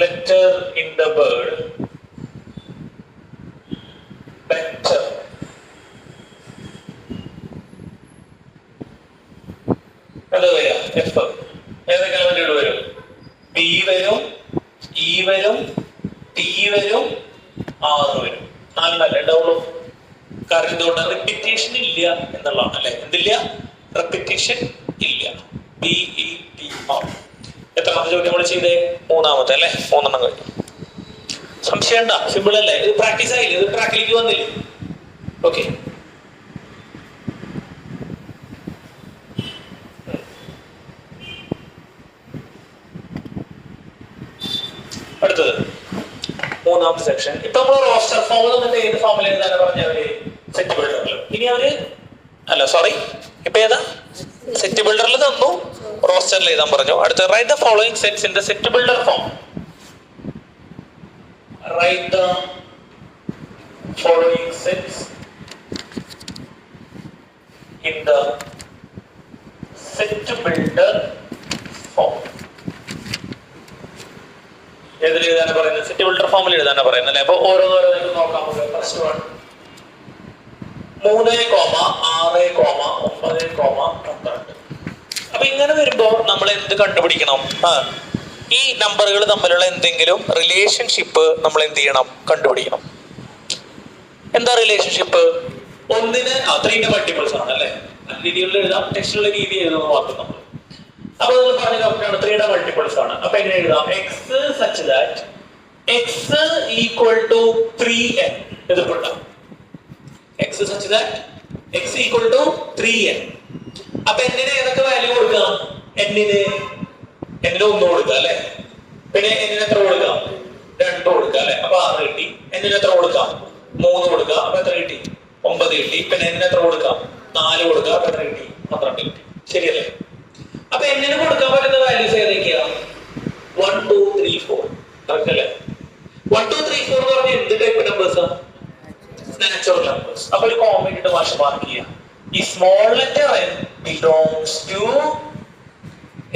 letter in the word better. എന്താ പറയാ? എഫ് ഏതൊക്കെ എലമെന്റുകൾ വരും? പി വരും, ഇ വരും, ടി വരും, ആർ വരും. 4 ഉണ്ടാവുള്ളൂ. കാരണം എന്തുകൊണ്ട്? റിപ്പീറ്റേഷൻ ഇല്ല എന്നുള്ളതാണ് അല്ലെ? എന്തില്ല? റിപ്പീറ്റേഷൻ ഇല്ല. P E T R. എത്രാമത്തെ ചോദ്യം നമ്മൾ ചെയ്തേ? 3ാമത്തെ അല്ലെ? 3 കഴിഞ്ഞു. സംശയം ഉണ്ടാ? സിമ്പിൾ അല്ലേ? ഇത് പ്രാക്ടീസ് ആയില്ലേ? ഇത് പ്രാക്ടിലേക്ക് വന്നില്ലേ? ഓക്കെ, അടുത്തത് 3ാമത്തെ സെക്ഷൻ. ഇപ്പൊ നമ്മൾ റോസ്റ്റർ ഫോം തന്നിട്ട് ഏത് ഫോമിൽ എഴുതാനാ പറഞ്ഞവര്? സെറ്റ് ബിൽഡറിൽ. ഇനി അവര് അല്ല സോറി, ഇപ്പൊ ഏതാ? സെറ്റ് ബിൽഡറിൽ തന്നു, റോസ്റ്ററിൽ എഴുതാൻ പറഞ്ഞു. അടുത്ത write the following sets in the set builder form. Write the following sets in the set builder form. ഏതിൽ എഴുതാനാ പറയുന്നത്? സെറ്റ് ബിൽഡർ ഫോമിൽ എഴുതാനാ പറയുന്നത് അല്ലെ? അപ്പൊ ഓരോന്നോരോന്ന് നോക്കാം. First one 3, 6, 9, 12. അപ്പൊ ഇങ്ങനെ വരുമ്പോ നമ്മൾ എന്ത് കണ്ടുപിടിക്കണം? ഈ നമ്പറുകൾ തമ്മിലുള്ള എന്തെങ്കിലും റിലേഷൻഷിപ്പ് നമ്മൾ എന്ത് ചെയ്യണം? കണ്ടുപിടിക്കണം. എന്താ റിലേഷൻഷിപ്പ്? ഒന്നിന് 3ന്റെ മൾട്ടിപ്പിൾസ് ആണ് അല്ലെ? രീതികളിൽ എഴുതാം, ടെക്സ്റ്റിലുള്ള രീതി എഴുതുന്നത് മാത്രം നമ്മൾ. അപ്പൊ നമ്മൾ പറഞ്ഞ ഡോക്ടറാണ് 3യുടെ മൾട്ടിപ്പിൾസ് ആണ്. അപ്പൊ എങ്ങനെ എഴുതാം? X such that x equal to 3n. എതിർപ്പുണ്ട? X such that x equal to 3n. അപ്പൊ എന്നിന് ഏതൊക്കെ വാല്യൂ കൊടുക്കാം? എന്നിന് 1 കൊടുക്കാം അല്ലെ? പിന്നെ എന്നിന് എത്ര കൊടുക്കാം? 2 കൊടുക്കാം അല്ലെ? അപ്പൊ 6 കിട്ടി. എന്നിന് എത്ര കൊടുക്കാം? 3 കൊടുക്കാം. അപ്പൊ എത്ര കിട്ടി? 9 കിട്ടി. പിന്നെ എന്നിന് എത്ര കൊടുക്കാം? 4 കൊടുക്കാം. അപ്പൊ എത്ര കിട്ടി? 12 കിട്ടി. ശരിയല്ലേ? അപ്പൊ എന്നിന് കൊടുക്കാൻ പറ്റുന്ന വാല്യൂസ് ഏതൊക്കെയാ? 1, 2, 3, 4. കറക്റ്റ് അല്ലേ? 1, 2, 3, 4 എന്ന് പറഞ്ഞാൽ എന്ത് ടൈപ്പ് നമ്പേഴ്സാ? Natural numbers. അപ്പൊ ഒരു കോമൺ ഇട്ട് ഭാഷ മാർക്ക് ചെയ്യാം. ഈ small letter n belongs to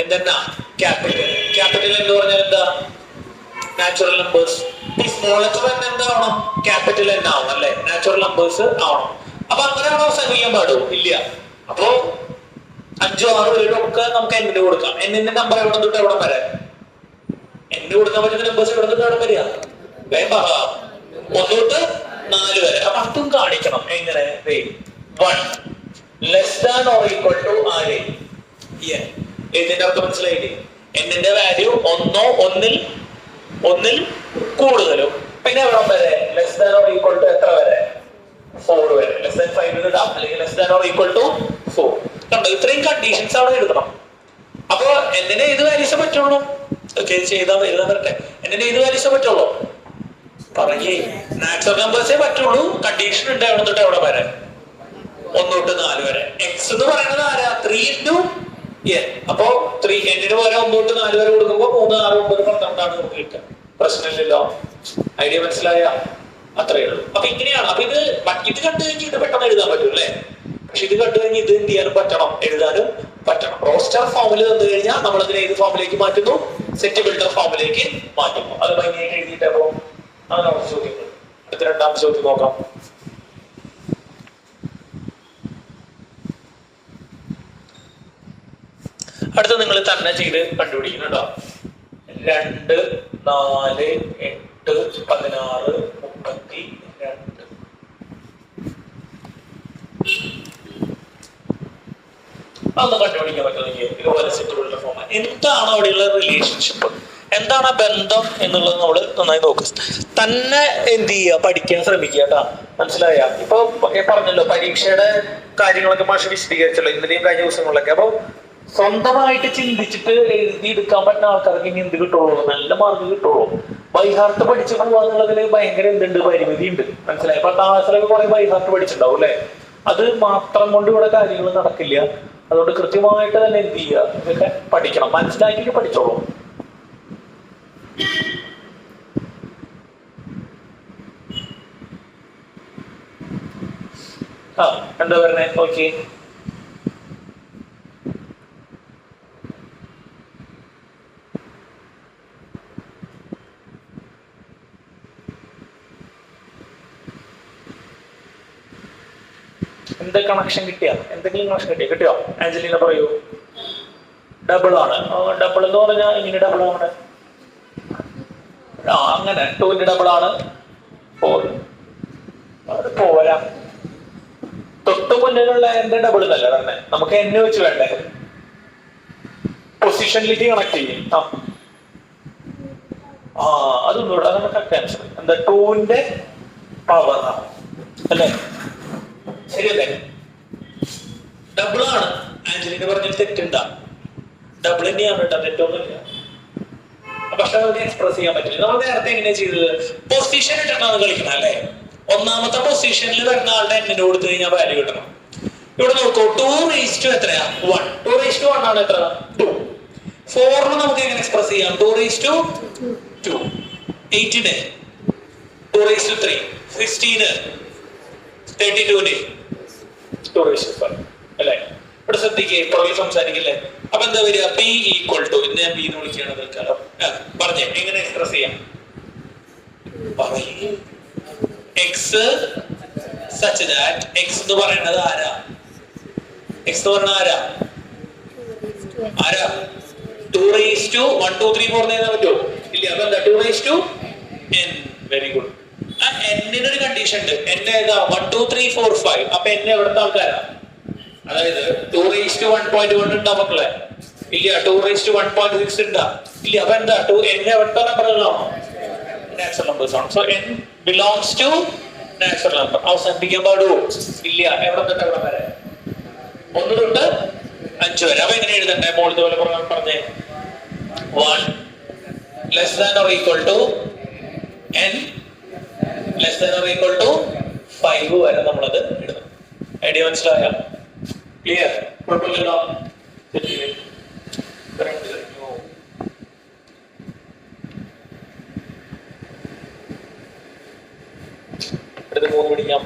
എന്താ? ക്യാപിറ്റൽ. ക്യാപിറ്റൽ എന്ന് പറഞ്ഞാൽ എന്താ? Natural numbers. ഈ സ്മോൾ ലെറ്റർ n എന്താവണം? ക്യാപിറ്റൽ n ആവണം അല്ലെ? നാച്ചുറൽ നമ്പേഴ്സ് ആവണം. അപ്പൊ അങ്ങനെയാണോ സംഖ്യ പാടും? ഇല്ല. അപ്പോ 5, 6, 7 ഒക്കെ നമുക്ക് എന്നിന് കൊടുക്കാം. എന്നിന്റെ നമ്പർ എവിടെ തൊട്ട് എവിടെ വരെ? എന്ന് കൊടുക്കാൻ പറ്റുന്ന നമ്പേഴ്സ് എവിടെ തൊട്ട് എവിടെ വരിക? 1 തൊട്ട് 4 വരെ. അപ്പൊ അതും കാണിക്കണം. എങ്ങനെ? 1 less than or equal to ആര്? n. ഇതിന്റെ അർത്ഥം മനസ്സിലായില്ലേ? എന്നിന്റെ വാല്യൂ 1 ഒന്നിൽ കൂടുതലും. പിന്നെ എവിടെ വരെ? Less than or equal to എത്ര വരെ? 4 വരെ. ലെസ് ദാൻ 5 ഇടാം, അല്ലെങ്കിൽ less than or equal to 4. കണ്ടോ? ഇത്രയും കണ്ടീഷൻസ് അവിടെ എഴുതണം. അപ്പൊ എന്നിനെ ഏത് വാല്യൂസ് പറ്റുള്ളൂ? ഓക്കെ, എഴുതാൻ വരട്ടെ. എന്നിനെ ഏത് വാല്യൂസ് പറ്റുള്ളൂ? പറയേ. നാച്ചുറൽ നമ്പേഴ്സേ പറ്റുള്ളൂ. കണ്ടീഷൻ ഉണ്ട് എവിടെ തൊട്ട് എവിടെ വരെ? 1 തൊട്ട് 4 വരെ. എക്സ് എന്ന് പറയുന്നത് ആരാ? 3 into n. അപ്പൊ 3 എന്നിന് പോലെ 1 തൊട്ട് 4 വരെ കൊടുക്കുമ്പോ 3, 6, 9, 12 നമുക്ക് കിട്ടുക. പ്രശ്നമില്ലല്ലോ. ഐഡിയ മനസ്സിലായ? അത്രയേ ഉള്ളൂ. അപ്പൊ ഇങ്ങനെയാണ്. അപ്പൊ ഇത് കണ്ടു കഴിഞ്ഞ് ഇത് പെട്ടെന്ന് എഴുതാൻ പറ്റും അല്ലെ? പക്ഷെ ഇത് കണ്ടു കഴിഞ്ഞ് ഇത് എന്ത് ചെയ്യാനും പറ്റണം? എഴുതാനും പറ്റണം. റോസ്റ്റർ ഫോമിൽ തന്നു കഴിഞ്ഞാൽ നമ്മൾ അതിനെ ഏത് ഫോമിലേക്ക് മാറ്റുന്നു? സെറ്റ് ബിൽഡർ ഫോമിലേക്ക് മാറ്റുന്നു. അത് ഭംഗിയായിട്ട് എഴുതിയിട്ടപ്പോ അങ്ങനെ ചോദ്യങ്ങൾ. അടുത്ത 2ാമത്തെ ചോദ്യം നോക്കാം. അടുത്ത നിങ്ങൾ തന്നെ ചെയ്ത് കണ്ടുപിടിക്കുന്നുണ്ടോ? 2, 4, 8, 16, 32. അതൊന്ന് കണ്ടുപിടിക്കാൻ പറ്റുമെങ്കിൽ ഇതുപോലെ സെറ്റുകളുടെ ഫോം. എന്താണ് അവിടെയുള്ള റിലേഷൻഷിപ്പ്, എന്താണ് ആ ബന്ധം എന്നുള്ളത് നമ്മൾ നന്നായി നോക്കുക. തന്നെ എന്ത് ചെയ്യുക, പഠിക്കാൻ ശ്രമിക്കുക കേട്ടാ. മനസ്സിലായ? ഇപ്പൊ പറഞ്ഞല്ലോ പരീക്ഷയുടെ കാര്യങ്ങളൊക്കെ മാഷ് വിശദീകരിച്ചല്ലോ ഇന്നലെയും കഴിഞ്ഞ ദിവസങ്ങളിലൊക്കെ. അപ്പൊ സ്വന്തമായിട്ട് ചിന്തിച്ചിട്ട് എഴുതിയെടുക്കാൻ പറ്റുന്ന ആൾക്കാർക്ക് ഇനി എന്ത് കിട്ടുള്ളൂ? നല്ല മാർക്ക് കിട്ടുള്ളൂ. ബൈഹാർട്ട് പഠിച്ചു പോകാന്നുള്ളതിൽ ഭയങ്കര എന്തുണ്ട്, പരിമിതി ഉണ്ട്. മനസ്സിലായി? 10ാം ക്ലാസ്സിലൊക്കെ കുറെ ബൈഹാർട്ട് പഠിച്ചിട്ടുണ്ടാവും അല്ലെ? അത് മാത്രം കൊണ്ട് ഇവിടെ കാര്യങ്ങൾ നടക്കില്ല. അതുകൊണ്ട് കൃത്യമായിട്ട് തന്നെ എന്ത് ചെയ്യുക, ഇതൊക്കെ പഠിക്കണം, മനസ്സിലാക്കിയിട്ട് പഠിച്ചോളൂ. എന്താ പറഞ്ഞേ? ഓക്കെ, എന്ത് കണക്ഷൻ കിട്ടിയ, എന്തെങ്കിലും കണക്ഷൻ കിട്ടിയോ? ആഞ്ചലീന പറയൂ. ഡബിൾ ആണ്. ഡബിൾ എന്ന് പറഞ്ഞാൽ എങ്ങനെ ഡബിൾ ആണ്? അങ്ങനെ 2ന്റെ ഡബിൾ ആണ് 4. അത് പോരാ. തൊട്ട് മുന്നിലുള്ള എന്റെ ഡബിൾ അല്ല തന്നെ, നമുക്ക് എന്നെ വെച്ച് വേണ്ടേ? പൊസിഷനിലേക്ക് കണക്ട് ചെയ്യും. അതൊന്നുകൂടെ നമുക്ക് ക്യാൻസൽ. എന്താ? 2ന്റെ പവർ ആണ് അല്ലേ? ശരിയല്ലേ? ഡബിൾ ആണ്. ആഞ്ചലിന് പറഞ്ഞ തെറ്റുണ്ടാ? ഡബിൾ തന്നെയാണ് കേട്ടോ, തെറ്റൊന്നുമില്ല. പക്ഷെ അതിനെ എക്സ്പ്രസ് ചെയ്യാൻ പറ്റില്ല. നമ്മൾ നേരത്തെ എങ്ങനെയാ ചെയ്തത്? പൊസിഷൻ ഇട്ടാണ് കളിക്കണം അല്ലേ? ഒന്നാമത്തെ പൊസിഷനിൽ വരുന്ന ആളുടെ എന്നിന് കൊടുത്തു കഴിഞ്ഞാൽ വാല്യൂ കിട്ടണം. ഇവിടെ നോക്കൂ, 2 എത്രയാ? 1. 2 ആണ് എത്ര? 2. 4 നമുക്ക് എങ്ങനെ എക്സ്പ്രസ് ചെയ്യാം? 2 8ന് 2 3 16 32 2 അല്ലേ? ഇവിടെ ശ്രദ്ധിക്കേ, പുറകിൽ സംസാരിക്കില്ലേ? അപ്പൊ എന്താ വരിക? ബി ഈക്വൽ ടു, ഇന്ന് ഞാൻ ബി എന്ന് വിളിക്കുകയാണ്. പറഞ്ഞേ എങ്ങനെ എക്സ്പ്രസ് ചെയ്യാം? എക്സ് സച്ച് ദാറ്റ്, എക്സ് എന്ന് പറയുന്നത് ആരാ? എക്സ് എന്ന് പറയുന്നത് ആരാ? 2 1 2 3 4 എഴുതാൻ പറ്റുമോ? ഇല്ല. അപ്പൊ എന്താ? 2 n. Very good. ആ എന്നിനൊരു കണ്ടീഷൻ ഉണ്ട്. എന്നെ ഏതാ? 1 2 3 4 5. അപ്പൊ എന്നെ എവിടുത്തെ ആൾക്കാരാ? അതായത് 2 1 ഉണ്ടാ മക്കളെ? ഇല്ല. 2 1.6 ഉണ്ടാ? ഇല്ല. അപ്പൊ എന്താ? എന്നെ എവിടുത്തെ നമ്പറുകളാണോ? നാച്ചുറൽ നമ്പേഴ്സ് ആണ്. So n belongs to natural number. അവസാനിപ്പിക്കാൻ പാടുമോ? ഇല്ല. എവിടെ തൊട്ട് എവിടെ വരെ? 1 തൊട്ട് 5 വരെ. അപ്പൊ എങ്ങനെ എഴുതണ്ടേ? മോളിത് പോലെ പറഞ്ഞേ. 1 less than or equal to n less than or equal to 5 വരെ നമ്മളത് ഇടുന്നു. ഐഡിയ മനസ്സിലായ? ക്ലിയർ? കുഴപ്പമില്ലല്ലോ. അടുത്ത് 3 പിടിക്കാം.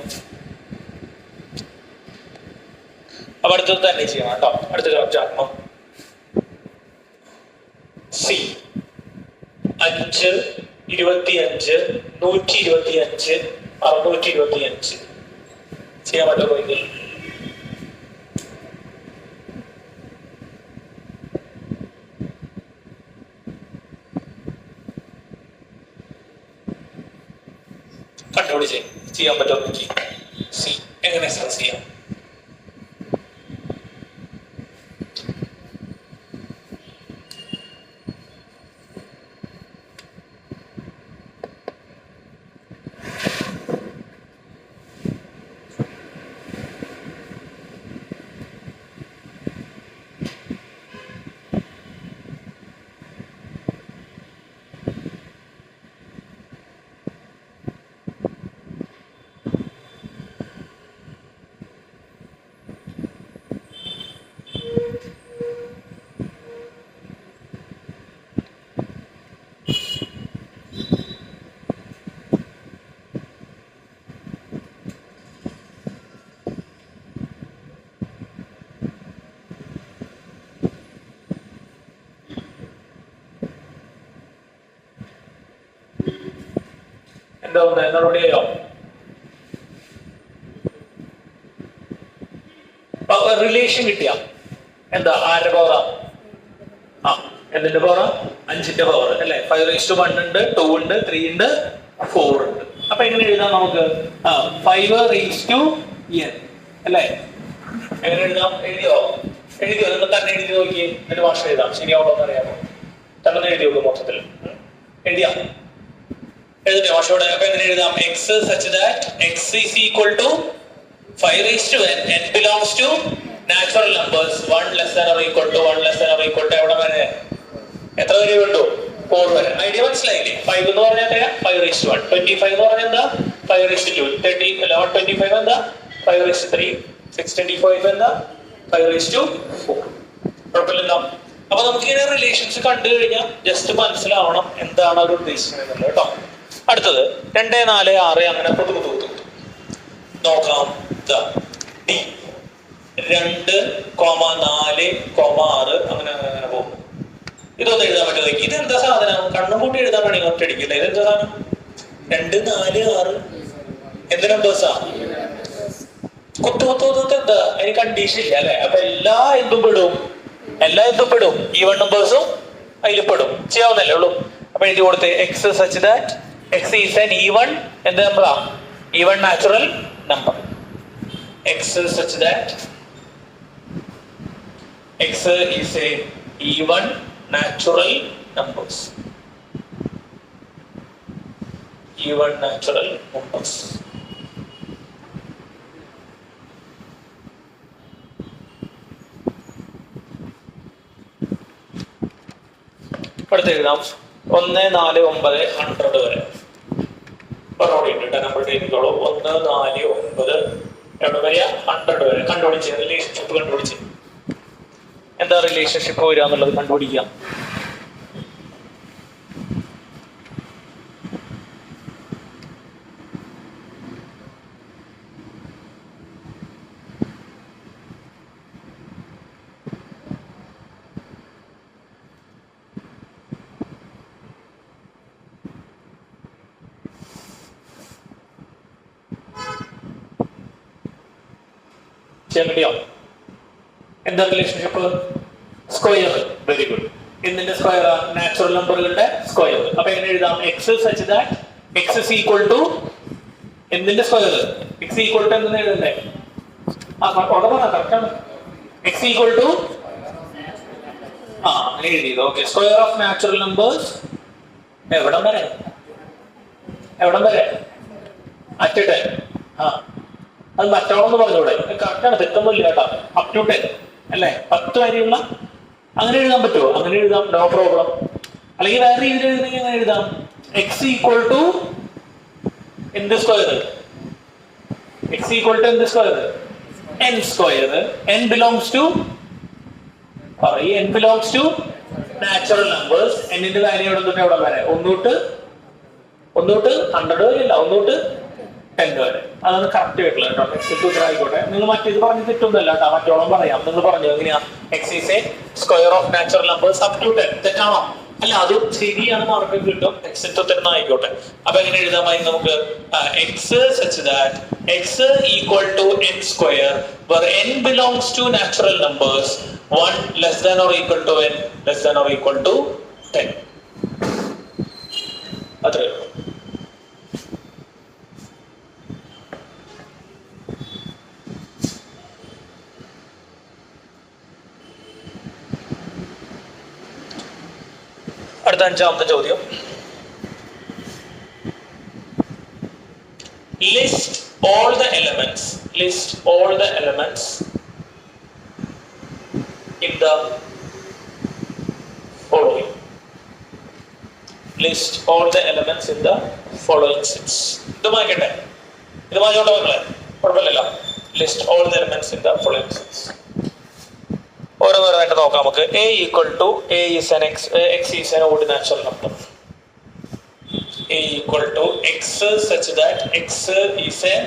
അപ്പൊ അടുത്തത് തന്നെ ചെയ്യണം കേട്ടോ. അടുത്ത കറക്റ്റ് സി 5 25 125 625 ചെയ്യാൻ പറ്റുമോ? ഇതിൽ കണ്ടുപിടിച്ച് ചെയ്യാൻ പറ്റുമോ? സി എങ്ങനെ എക്സ്പ്രസ് ചെയ്യാം? എന്താ നടപടിയോ? റിലേഷൻ കിട്ടിയ എന്താ? ആരുടെ പവറാ? എന്തിന്റെ പവർ? 5ന്റെ പവർ അല്ലെ. 5⁻1 ഉണ്ട്, 2 ഉണ്ട്, 3 ഉണ്ട്, 4 ഉണ്ട്. അപ്പൊ എങ്ങനെ എഴുതാം നമുക്ക്? 5⁻n അല്ലെ. എങ്ങനെ എഴുതാം? എഴുതിയോ? നിങ്ങൾ തന്നെ എഴുതി നോക്കിയേ, എന്നിട്ട് ഭാഷ എഴുതാം. ശരിയാവണോ എന്ന് അറിയാമോ? തന്നെ എഴുതി നോക്കും മൊത്തത്തിൽ. എഴുതിയാ എഴുതട്ടെ ഭാഷയോടെ. അപ്പൊ എങ്ങനെ എഴുതാം? X such that X is equal to 5⁻n. n belongs to natural numbers 1 less than or equal to 1 less than or equal to എവിടെ വരെ? എത്ര വരെ വേണ്ടു? 4 വരെ. ഐഡിയ മനസ്സിലായില്ലേ? 5 എന്ന് പറഞ്ഞാൽ 5⁻1. 25 എന്ന് പറഞ്ഞാൽ എന്താ? 5⁻2. 25 എന്താ? 5⁻3. 625 എന്താ? 5⁻4. കുഴപ്പമില്ലല്ലോ. അപ്പൊ നമുക്ക് ഇങ്ങനെ റിലേഷൻസ് കണ്ടു കഴിഞ്ഞാൽ ജസ്റ്റ് മനസ്സിലാവണം എന്താണ് അവർ ഉദ്ദേശിക്കുന്നത് കേട്ടോ. അടുത്തത് 2, 4, 6 അങ്ങനെ നോക്കാം. ഡി 2, 4, 6 അങ്ങനെ അങ്ങനെ പോകും. ഇതൊന്നും എഴുതാൻ പറ്റുമോ? ഇതെന്താ സാധനം? കണ്ണും കൂട്ടി എഴുതാൻ വേണമെങ്കിൽ ഒറ്റയടിക്കില്ല. ഇതെന്താ സാധനം? 2, 4, 6 എന്ത് നമ്പേഴ്സാ? കുത്തുകുത്തുന്നത് എന്താ? അതിന് കണ്ടീഷൻ ഇല്ല അല്ലെ. അപ്പൊ എല്ലാ എന്തും പെടും. ഈവൺ നമ്പേഴ്സും അതിൽ പെടും. ചെയ്യാവുന്നല്ലേ ഉള്ളൂ. അപ്പൊ എഴുതി കൊടുത്ത് x such that X is an even എന്ത് നമ്പറാ? Even natural number. X such that X is a even natural numbers. Even natural numbers. അടുത്ത് എഴുതാം 1, 4, 9, 100 വരെ. പറഞ്ഞോളിട്ടുണ്ട് നമ്പർ ടേക്കിക്കോളൂ. 1, 4, 9 എവിടെ വരെയാ? 100 വരെ. കണ്ടുപിടിച്ച് റിലേഷൻഷിപ്പ് കണ്ടുപിടിച്ച് എന്താ റിലേഷൻഷിപ്പ് വരിക എന്നുള്ളത് കണ്ടുപിടിക്കാം. ചെയ്യാൻ വേണ്ടിയോ? എന്താ റിലേഷൻഷിപ്പ്? സ്ക്വയർ. Very good. എന്തിന്റെ സ്ക്വയർ? നാച്ചുറൽ നമ്പറുകളുടെ സ്ക്വയർ. അപ്പൊ എങ്ങനെ എഴുതാം? X such that x is equal to എന്തിന്റെ സ്ക്വയർ? എക്സ് ഈക്വൽ ടു എന്തെന്ന് എഴുതണ്ടേ? കറക്റ്റാണ്. എക്സ് ഈക്വൽ ടു അങ്ങനെ എഴുതിയത്. Okay. Square of natural numbers എവിടം വരെ? അറ്റ് 10. അത് മറ്റോളെന്ന് പറഞ്ഞൂടെ? കറക്റ്റാണ്, തെറ്റൊന്നുമില്ല കേട്ടോ. അപ് ടു 10 അല്ലേ? 10 വരെയുള്ള അങ്ങനെ എഴുതാൻ പറ്റുമോ? അങ്ങനെ എഴുതാം, നോ പ്രോബ്ലം. അല്ലെങ്കിൽ വേറെ രീതിയിൽ എഴുതുന്നെങ്കിൽ അങ്ങനെ എഴുതാം. എക്സ് ഈക്വൽ ടു എന്ത് സ്ക്വയർ? എക്സ് ഈക്വൽ ടു എന്ത് square? N square. N belongs to natural numbers. എന്നിന്റെ വാല്യൂ എവിടെ തൊട്ട് എവിടെ വരെ? 1 തൊട്ട് 100 വരെ ഇല്ല, 1 തൊട്ട് 10 വരെ. അതാണ് കറക്റ്റ് ആയിട്ടുള്ള കേട്ടോ. എക്സ് ആയിക്കോട്ടെ. നിങ്ങൾ മറ്റേത് പറഞ്ഞ് തെറ്റൊന്നുമല്ല കേട്ടോ. മറ്റോളം പറയാം. നിങ്ങൾ പറഞ്ഞു എങ്ങനെയാ? X is a square of natural numbers up to 10. തെറ്റാണോ? അല്ല, അത് ശരിയാണ്, മാർക്ക് കിട്ടും. എക്സ് ടു 10 ആയിക്കോട്ടെ. അപ്പൊ എങ്ങനെ എഴുതാമായി നമുക്ക്? X such that x equal to n square where n belongs to natural numbers 1 less than or equal to n less than or equal to 10. അത്രേ ഉള്ളൂ. അടുത്ത 5ാമത്തെ ചോദ്യം. List all the elements in the following. List all the elements in the following sets. ഇത് വായിക്കട്ടെ? ഇത് വായിച്ചോട്ടെ മക്കളെ? കുഴപ്പമില്ലല്ലോ. List all the elements in the following sets. ഓരോന്നോരോന്നായിട്ട് നോക്കാം നമുക്ക്. A equal to A is an x is an odd natural number. A equal to x such that x is an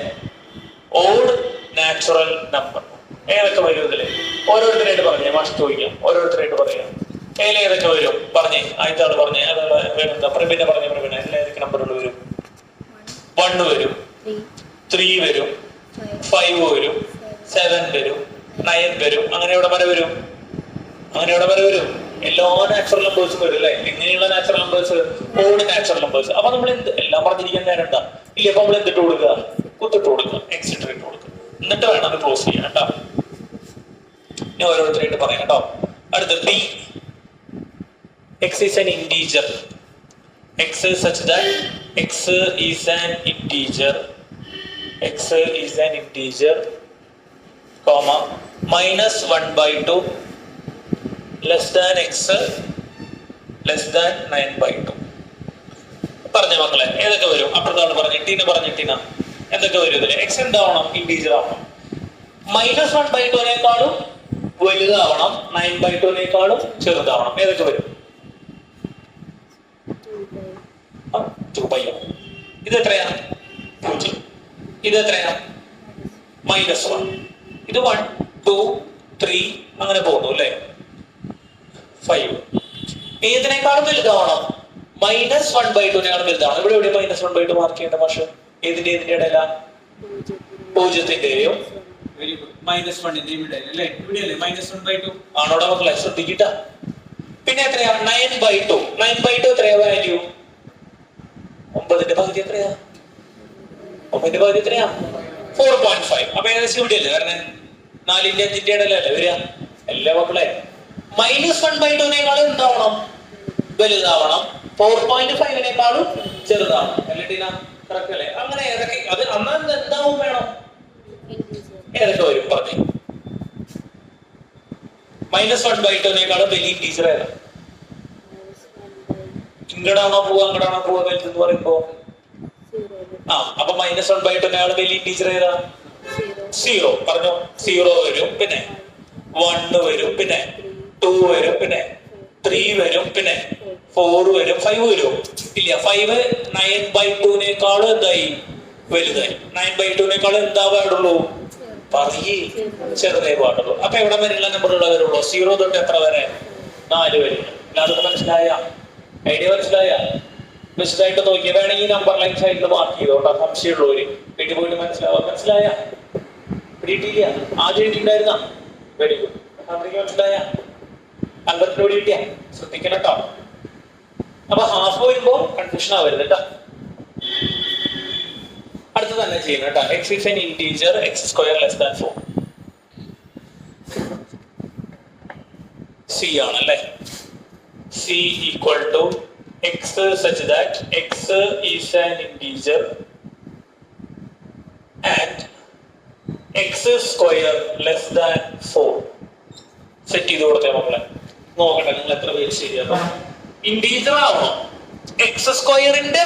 odd natural number. ഏതൊക്കെ വരും ഇതില്? ഓരോരുത്തരായിട്ട് പറഞ്ഞേ. മാഷ് ചോദിക്കാം. ഓരോരുത്തരായിട്ട് പറയാം. ഏതിൽ ഏതൊക്കെ വരും? പറഞ്ഞേ. ആദ്യത്തെ പറഞ്ഞേ. വേറെന്താ? പ്രബിനെ പറഞ്ഞേ. പ്രബിനെ എല്ലാ ഏതൊക്കെ നമ്പറുകൾ വരും? 1 വരും, 3 വരും, 5 വരും, 7 വരും, 9 വരും. അങ്ങനെ എവിടെ വരെ വരും? എല്ലാ നാച്ചുറൽ നമ്പേഴ്സും വരും അല്ലെ. എങ്ങനെയുള്ള natural numbers? Odd natural numbers. അപ്പൊ നമ്മൾ എന്ത് എല്ലാം പറഞ്ഞിരിക്കാൻ നേരം എന്താ ഇല്ല. അപ്പൊ നമ്മൾ എന്തിട്ട് കൊടുക്കുക? കുത്തിട്ട് കൊടുക്കുക, എക്സിറ്റ് ഇട്ട് കൊടുക്കുക. എന്നിട്ട് വേണം അത് ക്ലോസ് ചെയ്യാൻ കേട്ടോ. ഞാൻ ഓരോരുത്തരായിട്ട് പറയാം കേട്ടോ. അടുത്ത b. x is an integer. X is such that x is an integer. X is an integer, comma, minus 1/2 less than x less than 9/2. പറഞ്ഞ മക്കളെ ഏതൊക്കെ വരും? അപ്പുറത്താണ് പറഞ്ഞിട്ടീന എന്തൊക്കെ വരും ഇതില്? എക്സ് എന്താവണം? ഇന്റീജർ ആവണം. -1/2 വലുതാവണം, 9/2 ചെറുതാവണം. ഏതൊക്കെ വരും? 2π. ഇത് എത്രയാ? 0. ഇത് എത്രയാ? -1. ഇത് 1 2 3 അങ്ങനെ പോകുന്നു അല്ലേ. 5 ഏതിനേക്കാളും വലുതാവണം? -1/2 വലുതാവണം. ഇവിടെ എവിടെ -1/2 മാർക്ക് ചെയ്യേണ്ട മാഷ്? ഏതിന്റെ ഇടയില? 0-ന്റെയും -1-ന്റെയും ഇടയിൽ അല്ലേ. ഇവിടെയല്ലേ -1/2 ആണോടെ മക്കളെ? ശ്രദ്ധിക്കട്ട. പിന്നെ എത്രയാ? 9/2 എത്രയാ വാല്യൂ? 9ന്റെ പകുതി എത്രയാ? 9ന്റെ പകുതി എത്രയാ? 4.5. അപ്പൊ ഏകദേശം ഇവിടെയല്ലേ വരണേ? 4ന്റെ 5ന്റെ ഇടയിലല്ലേ വരിക? എല്ലാ മക്കളെ -1/2 എന്താവണം? വലുതാവണം. 4.5 ചെറുതാവണം. അല്ലേട്ടീന കറക്റ്റ് അല്ലേ? അങ്ങനെ ഏതൊക്കെ അത് അന്ന് എന്താവും വേണം? ഏതൊക്കെ വരും പറഞ്ഞു? -1/2 വലിയ ടീച്ചർ ഏതാ? ഇങ്ങടാണോ പോവാ അങ്ങടാണോ പോവാ വലുതെന്ന് പറയുമ്പോ? അപ്പൊ -1/2 വലിയ ടീച്ചർ ഏതാ? 0. പറഞ്ഞോ. 0 വരും, പിന്നെ 1 വരും, പിന്നെ 2 വരും, പിന്നെ 3 വരും, പിന്നെ 4 വരും, 5 വരും. ഇല്ല, 5 9/2 എന്തായി? വലുതായി. 9/2 എന്താ പാടുള്ളൂ? പറയേ ചെറുതേ പാടുള്ളൂ. അപ്പൊ എവിടെ വരെയുള്ള നമ്പറുകൾ വരുള്ളൂ? 0 തൊട്ട് എത്ര വരെ? 4 വരെ. അതൊക്കെ മനസ്സിലായ? ഐഡിയ മനസ്സിലായ? വിശദമായിട്ട് നോക്കിയ വേണമെങ്കിൽ നമ്പർ ലൈൻ സൈഡിൽ മാർക്ക് ചെയ്തോട്ടാ. സംശയമുള്ളവര് വീട്ടിൽ പോയിട്ട് മനസ്സിലായ? പിടിയിട്ടില്ല? ആദ്യം എഴുതിണ്ടായിരുന്ന? Very good. മനസ്സിലായ? അൽബർട്ടിനോട് കിട്ടിയ? ശ്രദ്ധിക്കണം കേട്ടോ. അപ്പൊ ഹാഫ് വരുമ്പോ കൺഫ്യൂഷൻ ആവരുത് കേട്ടോ. അടുത്ത് തന്നെ ചെയ്യണം കേട്ടോ. x is an integer, x² less than 4. c ആണല്ലേ. c equal to x such that x is an integer and x² less than 4. Set ചെയ്ത് കൊടുത്തേ മക്കളെ. നോക്കട്ടെ നിങ്ങൾ എത്ര പേര് ശരിയാക്കാം. ഇന്റീജർ ആവണം. x²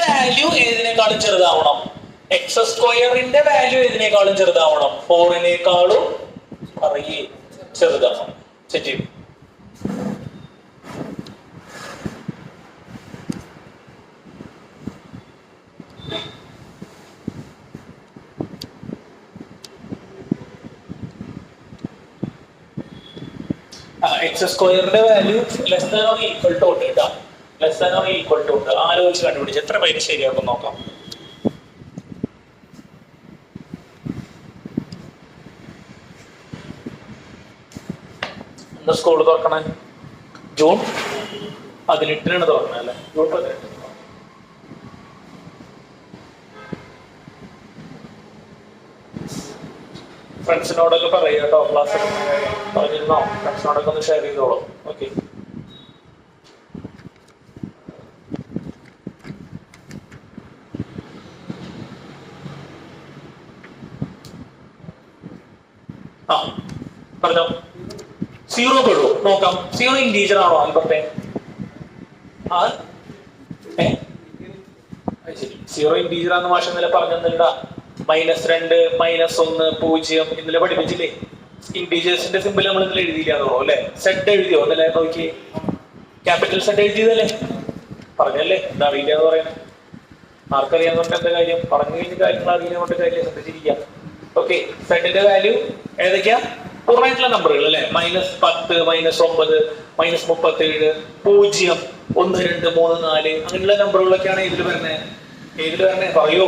value ഏതിനേക്കാളും ചെറുതാവണം? x² value ഏതിനേക്കാളും ചെറുതാവണം? 4-നേക്കാളും പറയേ ചെറുതാവണം. സെറ്റ് ചെയ്യും. x² value less than or equal to ഉണ്ട് കേട്ടോ. Less than or equal to ഉണ്ട്. ആലോചിച്ച് കണ്ടുപിടിച്ച് എത്ര പേര് ശരിയാക്കും നോക്കാം. സ്കൂൾ തുറക്കണേ ജൂൺ 18 തുറക്കണേ അല്ലേ? ജൂൺ 18. ഫ്രണ്ട്സിനോടൊക്കെ പറയുക കേട്ടോ. ക്ലാസ് പറഞ്ഞിരുന്നോ? ഫ്രണ്ട്സിനോടൊക്കെ ഒന്ന് ഷെയർ ചെയ്തോളൂ. ഓക്കെ. പറഞ്ഞോ. 0 പെടൂ. നോക്കാം. 0 ഇന്റീജർ ആണോ ആൽബർട്ടെ? 0 ഇന്റീജർ ആണെന്ന് മാഷ് ഇന്നലെ പറഞ്ഞില്ലടാ. -2 -1 0 ഇന്നലെ പഠിപ്പിച്ചില്ലേ? ഇന്റീജേഴ്സിന്റെ സിമ്പിൾ നമ്മൾ ഇന്നലെ എഴുതിയില്ലാന്നോ അല്ലെ? സെറ്റ് എഴുതിയോ എന്നല്ലേ? നോക്കി ക്യാപിറ്റൽ സെറ്റ് എഴുതിയതല്ലേ? പറഞ്ഞല്ലേ? എന്താ അറിയില്ല എന്ന് പറയുന്നത്? ആർക്കറിയാന്നുണ്ട് എന്താ കാര്യം? പറഞ്ഞു കഴിഞ്ഞ കാര്യങ്ങൾ അറിയാൻ കൊണ്ട് കാര്യം ശ്രദ്ധിച്ചിരിക്കാം. ഓക്കെ. സെറ്റിന്റെ വാല്യൂ ഏതൊക്കെയാ? പൂർണ്ണമായിട്ടുള്ള നമ്പറുകൾ അല്ലെ? -10 -9 -37 -1 0 1 2 3 4 അങ്ങനെയുള്ള നമ്പറുകളൊക്കെയാണ് ഇതിൽ വരുന്നത്. ഏതിൽ വരുന്നത് പറയോ?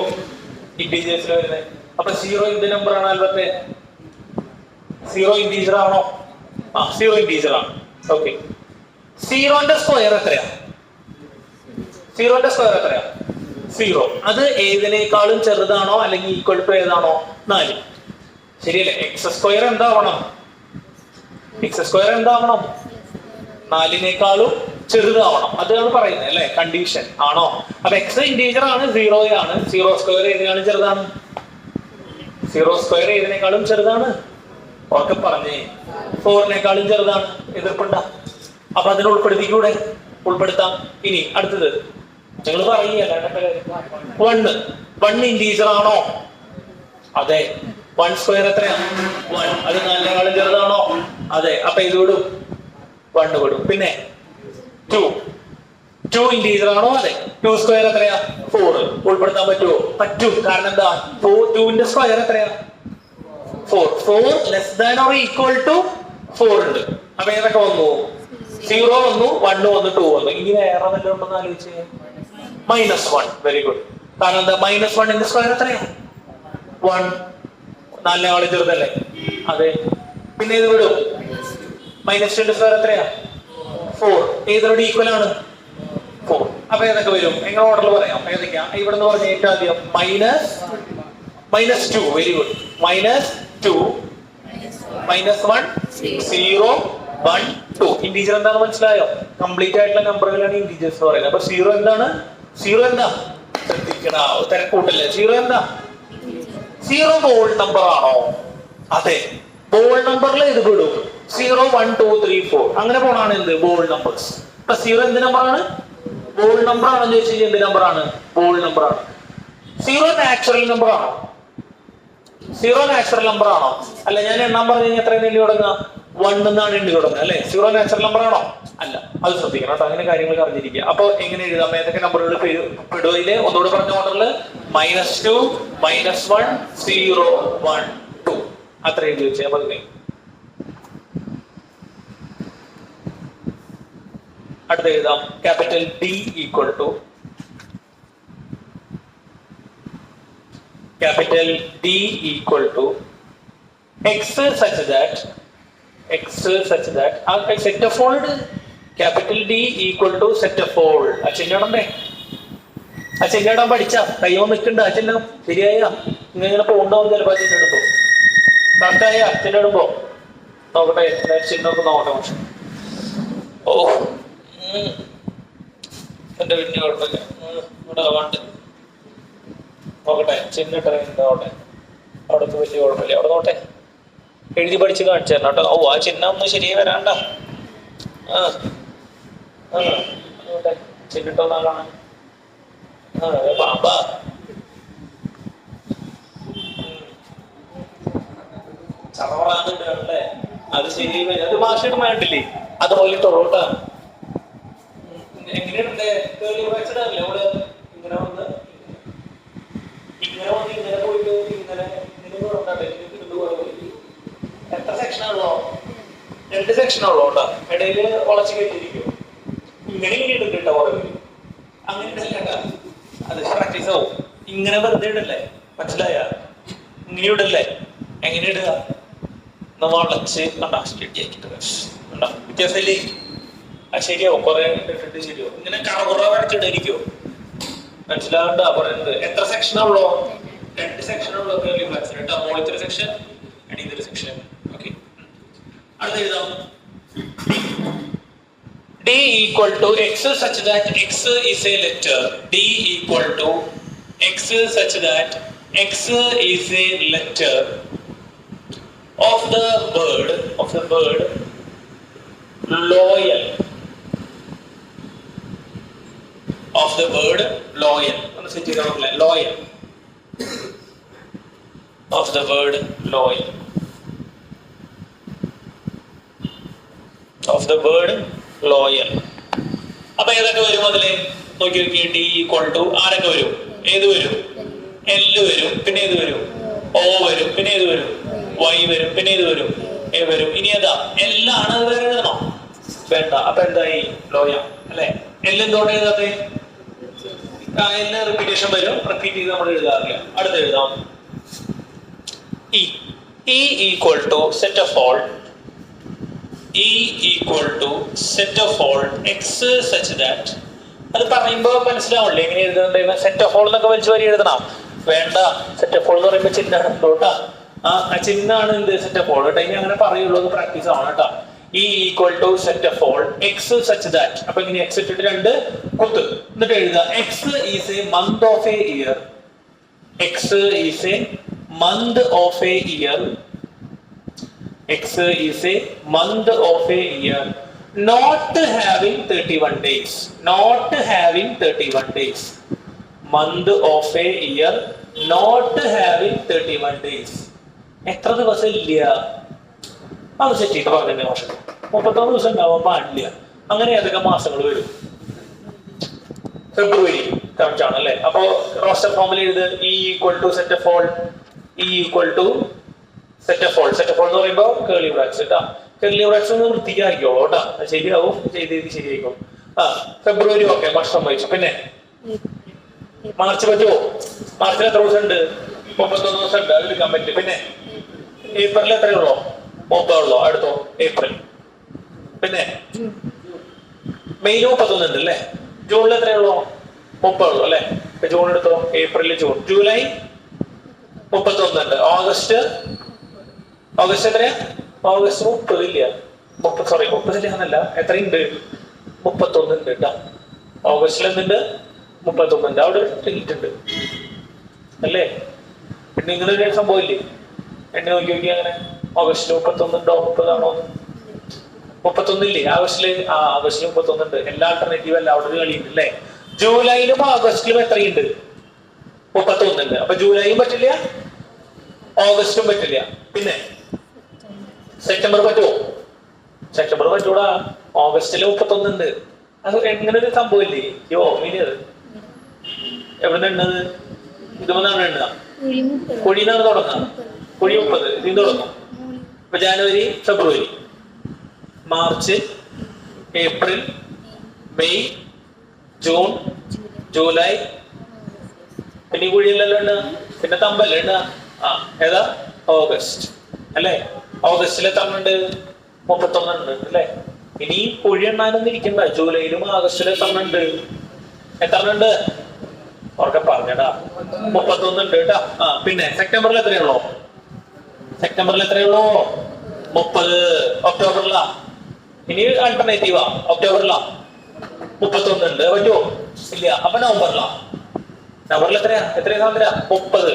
ഇന്റീജേഴ്സിൽ വരുന്നത്. അപ്പൊ 0 എന്ത് നമ്പർ ആണ് ആൽബർട്ടെ? 0 ഇന്റീജർ ആണോ? 0 ഇന്റീജർ ആണ്. ഓക്കെ. സീറോന്റെ സ്ക്വയർ എത്രയാ? സീറോന്റെ സ്ക്വയർ എത്രയാ? 0. അത് ഏതിനേക്കാളും ചെറുതാണോ അല്ലെങ്കിൽ ഈക്വൽ ടു ഏതാണോ? 4. ശരിയല്ലേ? എക്സ് സ്ക്വയർ എന്താവണം? എക്സ് സ്ക്വയർ എന്താവണം? 4നേക്കാളും ചെറുതാവണം. അതാണ് പറയുന്നത് അല്ലെ, കണ്ടീഷൻ ആണോ? അപ്പൊ എക്സ് ഇന്റീജർ ആണ്, 0 ആണ്. 0 സ്ക്വയർ ഏതിനേക്കാളും ചെറുതാണ്? 0 സ്ക്വയർ ഏതിനേക്കാളും ചെറുതാണ്? ഒക്കെ പറഞ്ഞേ, 4നേക്കാളും ചെറുതാണ്. എതിർപ്പുണ്ട? അപ്പൊ അതിനെ ഉൾപ്പെടുത്തിക്കൂടെ? ഉൾപ്പെടുത്താം. ഇനി അടുത്തത് നിങ്ങൾ പറയുകയല്ല, 1 ഇന്റീജർ ആണോ? അതെ. 1 സ്ക്വയർ എത്രയാ? 1. അത് 4നേക്കാളും ചെറുതാണോ? അതെ. അപ്പൊ ഇത് വിടും, 1 വിടും. പിന്നെ 2 ഇന്റീജർ ആണോ? അതെ. 2 സ്ക്വയർ എത്രയാ? 4. ഉൾപ്പെടുത്താൻ പറ്റുമോ? പറ്റും. കാരണം എന്താ? 2ന്റെ സ്ക്വയർ എത്രയാ? 4 less than or equal to 4 ഉണ്ട്. അപ്പൊ ഏതൊക്കെ വന്നു? 0 വന്നു, 1 വന്നു, 2 വന്നു. ഇനി വേറെ വല്ലതും ഉണ്ടെന്ന് ആലോചിച്ച്. -1. Very good. കാരണം എന്താ? -1ന്റെ സ്ക്വയർ എത്രയാ? 1. 4നേക്കാളും ചെറുതല്ലേ? അതെ. പിന്നെ ഇത് വിടും. -2ന്റെ സ്ക്വയർ എത്രയാ? 4. ഏതിനോട് ഈക്വൽ ആണ്? 4. അപ്പൊ ഏതൊക്കെ വരും? എങ്ങനെ ഓർഡറിൽ പറയാം? ഏതൊക്കെയാ? ഇവിടെ നിന്ന് പറഞ്ഞ ഏറ്റവും ആദ്യം -2. Very good. -2, -1, 0, 1, 2. ഇന്റീജർ എന്താണെന്ന് മനസ്സിലായോ? കംപ്ലീറ്റ് ആയിട്ടുള്ള നമ്പറുകളാണ് ഇന്റീജേഴ്സ് എന്ന് പറയുന്നത്. അപ്പൊ 0 എന്താണ്? 0 എന്താ? ശ്രദ്ധിക്കണ, തിരക്കൂട്ടല്ലേ. 0 എന്താ? 0 ഹോൾ നമ്പർ ആണോ? അതെ. ഹോൾ നമ്പറിൽ ഇത് വിടും. 0, 1, 2, 3, 4 അങ്ങനെ പോണാണ് എന്ത്? Whole numbers. അപ്പൊ 0 എന്ത് നമ്പറാണ്? ഹോൾ നമ്പർ ആണെന്ന് ചോദിച്ചു കഴിഞ്ഞാൽ എന്ത് നമ്പറാണ്? ഹോൾ നമ്പർ ആണ്. 0 നാച്ചുറൽ നമ്പർ ആണോ? 0 നാച്ചുറൽ നമ്പർ ആണോ? അല്ല, ഞാൻ എണ്ണം പറഞ്ഞു കഴിഞ്ഞാൽ എത്രയും എണ്ണി തുടങ്ങുക? 1 എന്നാണ് എണ്ണി തുടങ്ങുക അല്ലെ? 0 നാച്ചുറൽ നമ്പർ ആണോ? അല്ല. അത് ശ്രദ്ധിക്കണം കേട്ടോ. അങ്ങനെ കാര്യങ്ങൾ അറിഞ്ഞിരിക്കുക. അപ്പൊ എങ്ങനെ എഴുതാം? ഏതൊക്കെ നമ്പറുകൾ പെടുവയില്? ഒന്നുകൂടെ പറഞ്ഞ ഓർഡറിൽ -2, -1, 0, 1, 2 അത്ര എഴുതി വെച്ചാൽ മതി. അടുത്ത എഴുതാം. Capital D equal to x such that set of fold capital D equal to set of fold. അച്ഛനോടണ്ടേ? അച്ഛനോടാൻ പഠിച്ച കയ്യോ നിൽക്കണ്ട. അച്ഛനും ശരിയായ ഇങ്ങനെ പോണ്ടാവും ചിലപ്പോ. അച്ഛനോടുമ്പോ കറക്റ്റായ അച്ഛനോടുമ്പോ നോക്കട്ടെ. ചിഹ്നമൊക്കെ നോക്കട്ടെ. പക്ഷെ ഓ എന്റെ വലിയ കുഴപ്പമില്ല. ഇവിടെ ആവാണ്ട് നോക്കട്ടെ. ചിഹ്നിട്ടോട്ടെ. അവിടത്തെ വലിയ കുഴപ്പമില്ല. അവിടെ നോട്ടെ. എഴുതി പഠിച്ച് കാണിച്ചു തരണം കേട്ടോ. ഓ, ആ ചിഹ്നം ഒന്നും ശരിയായി വരാണ്ട. ചിഹ്നിട്ടോന്നാ കാണാൻ. പാമ്പാ. ചറവറാന്നുണ്ടല്ലേ? അത് ശരി. അത് ഭാഷയുടെ വേണ്ടില്ലേ? അതുപോലെ ടൊറോട്ടാ. എങ്ങനെയുണ്ട്? ഇവിടെ ഇങ്ങനെ വന്ന് ഇങ്ങനെ പോയിട്ട് ഇങ്ങനെ എത്ര സെക്ഷനാണല്ലോ? 2 സെക്ഷനുള്ളൂ കേട്ടോ. ഇടയില് വളച്ച് കയറ്റിയിരിക്കും. ഇങ്ങനെ ഇട്ടിട്ട് കേട്ടോ കുറെ പേര്. അങ്ങനെ ഇടല്ലേട്ടാ. അത് പ്രാക്ടീസ് ആവും. ഇങ്ങനെ വെറുതെ ഇടല്ലേ? മനസ്സിലായ? ഇങ്ങനെ ഇടല്ലേ? എങ്ങനെ ഇടുക? വളച്ച് കണ്ടാ സ്റ്റഡിയാക്കിട്ട് കണ്ടോ? വ്യത്യാസമില്ലേ? ശരിയാവും. കുറെ ഡിഫറെന്റ് ശരിയാവും. ഇങ്ങനെ കറകുറ വരച്ചിടായിരിക്കോ? മനസ്സിലാവണ്ട പറയുന്നത്. എത്ര സെക്ഷനുള്ളോ? 2 സെക്ഷനുള്ളൂ. കേട്ടോ. മോളിത്തെ സെക്ഷൻ, അടിയിലൊരു സെക്ഷൻ. ഓക്കെ. അടുത്ത എഴുതാം. D equal to x such that x is a letter. D equal to x such that x is a letter of the word loyal. Of the word loyal. ഒന്ന് set ചെയ്താൽ loyal. Of the word loyal. Of the word loyal. അപ്പൊ ഏതൊക്കെ വരും അതില്? നോക്കി നോക്കി. D equal to ആരൊക്കെ വരും? ഏത് വരും? L വരും. പിന്നെ ഏത് വരും? O വരും. പിന്നെ ഏത് വരും? Y വരും. പിന്നെ ഏത് വരും? A വരും. ഇനി ഏതാ? L ആണ്. അത് വേറെ എഴുതണോ? വേണ്ട. അപ്പൊ എന്തായി? ലോയ അല്ലെ? L എന്തുകൊണ്ട് എഴുതാത്തെ? L റിപ്പീറ്റേഷൻ വരും. റിപ്പീറ്റ് ചെയ്ത് നമ്മൾ എഴുതാറില്ല. അടുത്ത് എഴുതാം. E equal to set of all E equal to set of all x such that. അത് പറയുമ്പോൾ മനസ്സിലാവില്ലേ എങ്ങനെ എഴുതുന്നുണ്ട്? സെറ്റ് ഓഫ് ഓൾ എന്നൊക്കെ വലിച്ചു വരി എഴുതണം. വേണ്ട, സെറ്റ് ഓഫ് ഓൾ എന്ന് പറയുമ്പോൾ ചിഹ്നമാണ് കേട്ടാ. ആ ചിഹ്നമാണ് എന്ത് സെറ്റ് ഓഫ് ഓൾ കേട്ടോ. ഇനി അങ്ങനെ പറയുള്ളൂ, പ്രാക്ടീസ് ആണ് കേട്ടോ. E equal to set of all x such that. അപ്പൊ ഇങ്ങനെ x ഇട്ടിട്ട് രണ്ട് കുത്ത് എന്നിട്ട് എഴുതുക. X is a month of a year. X is a month of a year. X is a month of a year. Not having 31 days. Not having 31 days. Month of a year. Not having 31 days. എത്ര ദിവസം ഇല്ല? അത് set ചെയ്ത് പറഞ്ഞ മാസം 31 ദിവസം ഉണ്ടാവാൻ പാടില്ല. അങ്ങനെ ഏതൊക്കെ മാസങ്ങൾ വരും? ഫെബ്രുവരി കറക്റ്റ് ആണ് അല്ലേ? അപ്പോ റോസ്റ്റർ ഫോമിൽ എഴുത്. E equal to set of all. E equal to set of all. Set of all എന്ന് പറയുമ്പോൾ കേളി ബ്രാക്കറ്റ്സ് കേട്ടാ. കേളി ബ്രാക്കറ്റ്സ് ഒന്ന് വൃത്തിയാക്കിയോളൂ കേട്ടാ. ശരിയാവും, ചെയ്ത് ശരിയായിക്കോളും. ഫെബ്രുവരി ഓക്കെ, വർഷം വഹിച്ചു. പിന്നെ മാർച്ച് പറ്റുമോ? മാർച്ചിൽ എത്ര ദിവസം ഉണ്ട്? 31 ദിവസം ഉണ്ട്, അത് എടുക്കാൻ പറ്റും. പിന്നെ ഏപ്രിൽ എത്രയുള്ളോ? 30 ഉള്ളോ? അടുത്തോ ഏപ്രിൽ. പിന്നെ മെയ്യിൽ 31 ഉണ്ട് അല്ലേ? ജൂണിൽ എത്രയുള്ളോ? 30 ഉള്ളൂ അല്ലെ? ജൂൺ എടുത്തോ. ഏപ്രിൽ, ജൂൺ, ജൂലൈ 31 ഉണ്ട്. ഓഗസ്റ്റ് എത്രയാ? ഓഗസ്റ്റ് 30 ഇല്ല. 30 ഇല്ല എന്നല്ല, എത്രയുണ്ട്? 31 ഉണ്ട് കേട്ടോ. ഓഗസ്റ്റിൽ എന്തുണ്ട്? 31 ഉണ്ട്. അവിടെ ടിക്കറ്റ് ഉണ്ട് അല്ലേ? പിന്നെ ഇങ്ങനെ ഒരു സംഭവം ഇല്ലേ? എണ്ണ നോക്കി അങ്ങനെ ഓഗസ്റ്റിൽ 31 ഉണ്ടോ? 30 ആണോ? 31 ഇല്ലേ ആഗസ്റ്റില്? ആഗസ്റ്റിൽ 31 ഉണ്ട്. എല്ലാ ആൾട്ടർനേറ്റീവ് അല്ല, അവിടെ ഒരു കളിയുണ്ട് അല്ലേ? ജൂലൈയിലും ആഗസ്റ്റിലും എത്രയുണ്ട്? 31 ഉണ്ട്. അപ്പൊ ജൂലൈയും പറ്റില്ല, ഓഗസ്റ്റും പറ്റില്ല. പിന്നെ സെപ്റ്റംബർ പറ്റുമോ? സെപ്റ്റംബർ പറ്റൂടാ, ഓഗസ്റ്റില് 31 ഉണ്ട്. അത് എങ്ങനെ ഒരു സംഭവം ഇല്ലേ? ഇനി എവിടെ എണ്ണത്? ഇതുമെന്നാണ് എണ്ണ. കുഴിന്നാണ് തുടങ്ങുക. കുഴി 30 ഇതിന് തുടങ്ങും. ഇപ്പൊ January, February, March, April, May, June, July. പിന്നെ കുഴിയിലല്ലോ എണ്ണ. പിന്നെ തമ്പല്ലേ എണ്ണ. ഏതാ? ഓഗസ്റ്റ് അല്ലേ? ഓഗസ്റ്റിൽ എത്ര ഉണ്ട്? 31 ഉണ്ട് അല്ലേ? ഇനി കുഴി എണ്ണാനൊന്നും ഇരിക്കണ്ട. ജൂലൈയിലും ആഗസ്റ്റിലും എത്ര ഉണ്ട്? ഓർക്കെ പറഞ്ഞടാ. 31 ഉണ്ട് കേട്ടാ. പിന്നെ സെപ്റ്റംബറിൽ എത്രയുള്ളൂ? 30. ഒക്ടോബറിലാ? ഇനി ആൾട്ടർനേറ്റീവാ. ഒക്ടോബറിലാ 31 ഉണ്ട്. പറ്റുമോ? ഇല്ല. അപ്പൊ നവംബറിലാ? നവംബറിൽ എത്രയാ? 30.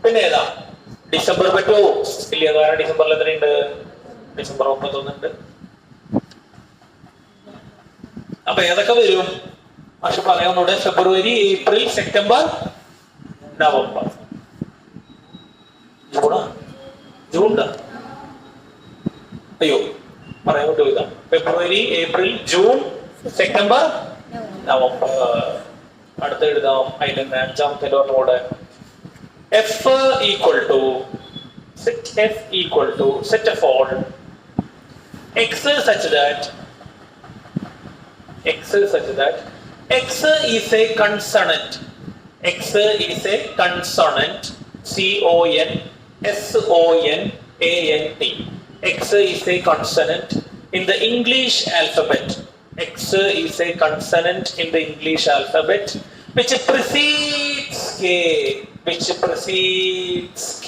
പിന്നെ ഏതാ? ഡിസംബർ പറ്റുമോ? ഇല്ല. കാരണം ഡിസംബറിൽ എത്രയുണ്ട്? ഡിസംബർ 31 ഉണ്ട്. അപ്പൊ ഏതൊക്കെ വരും? പക്ഷെ പറയാവുന്നൂടെ. ഫെബ്രുവരി, ഏപ്രിൽ, സെപ്റ്റംബർ, നവംബർ. ജൂൺ അയ്യോ പറയാൻ പറ്റുമോ? ഇതാ ഫെബ്രുവരി, ഏപ്രിൽ, ജൂൺ, സെപ്റ്റംബർ, നവംബർ. അടുത്ത് എഴുതാം. അതിൽ 5ാമത്തെ കൂടെ F equal to set of all x such that x is a consonant. X is a consonant. CONSONANT. X is a consonant in the English alphabet. X is a consonant in the English alphabet which precedes K.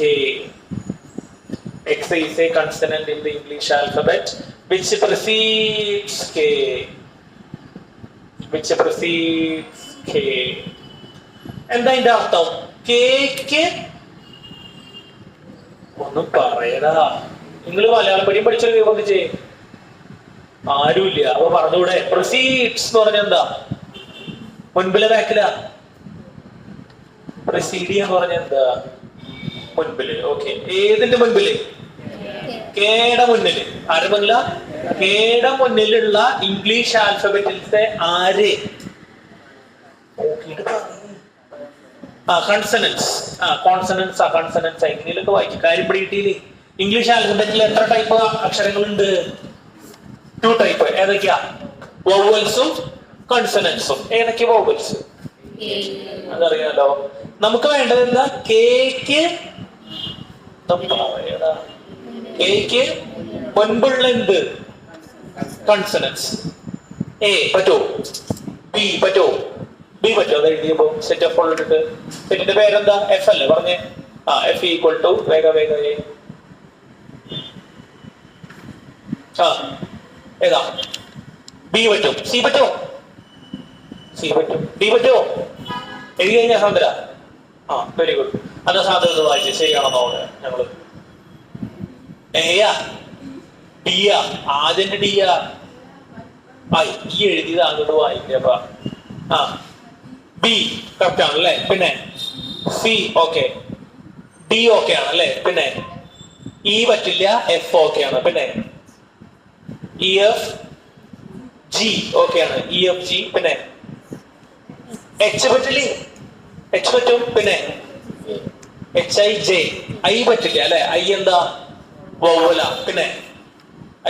X is a consonant in the English alphabet which precedes K. എന്താ ഇതിന്റെ അർത്ഥം? Cake ഒന്നും പറയടാ. നിങ്ങൾ മലയാളം പഠിയും പഠിച്ചൊരു വിവരിച്ചേ ആരുമില്ല. അപ്പൊ പറഞ്ഞൂടെ? പ്രൊസീഡ്സ് എന്ന് പറഞ്ഞ എന്താ? മുൻപിലെ ബാക്കില. പ്രൊസീഡിയ എന്ന് പറഞ്ഞ എന്താ? മുൻപില്. ഓക്കെ. ഏതിന്റെ മുൻപില്? കേടെ മുന്നില്. ആരുടെ മുന്നില? കേടെ മുന്നിലുള്ള ഇംഗ്ലീഷ് ആൽഫബറ്റിലത്തെ ആര്? കോൺസണൻസ് എങ്ങനെയൊക്കെ വായിക്കും. കാര്യം പിടിയിട്ടില്ലേ? ഇംഗ്ലീഷ് ആൽഫബറ്റിൽ എത്ര ടൈപ്പ് അക്ഷരങ്ങളുണ്ട്? 2 ടൈപ്പ്. ഏതൊക്കെയാ? വോവൽസും കോൺസണൻസും. ഏതൊക്കെയാ വോവൽസ്? അതറിയാലോ. നമുക്ക് വേണ്ടത് എന്താ? കേക്ക് മുൻപുള്ള എന്ത്? കൺസണൻസ്. എ പറ്റോ? ബി പറ്റോ? ബി പറ്റോ? അത് എഴുതിയപ്പോ സെറ്റ് ഓഫ് ഓൾ ഇട്ടിട്ട് സെറ്റിന്റെ പേരെന്താ? എഫ് അല്ലേ പറഞ്ഞേ? എഫ് ഈക്വൽ ടു വേഗം ഏതാ? ബി പറ്റും. സി പറ്റോ? സി പറ്റും. ഡി പറ്റോ? എഴുതി കഴിഞ്ഞ സാന്ദ്ര. Very good. അന്ന് സാന്ദ്ര വായിച്ചു ശരിയാണെന്നോ ഞങ്ങള്. എയാ ഡിയാ? ആദ്യം ഡിയാ? ഈ എഴുതിയത് അങ്ങോട്ട് വായിക്കപ്പ. ബി കറക്റ്റ് ആണല്ലേ? പിന്നെ സി ഓക്കെ, ഡി ഓക്കെ ആണല്ലേ? പിന്നെ ഇ പറ്റില്ല, എഫ് ഓക്കെ ആണ്. പിന്നെ ഇ എഫ് ജി ഓക്കെ ആണ്. E F G. പിന്നെ എച്ച് പറ്റില്ലേ? എച്ച് പറ്റും. പിന്നെ എച്ച് ഐ ജെ. ഐ പറ്റില്ല അല്ലെ? ഐ എന്താ? വൗവല. പിന്നെ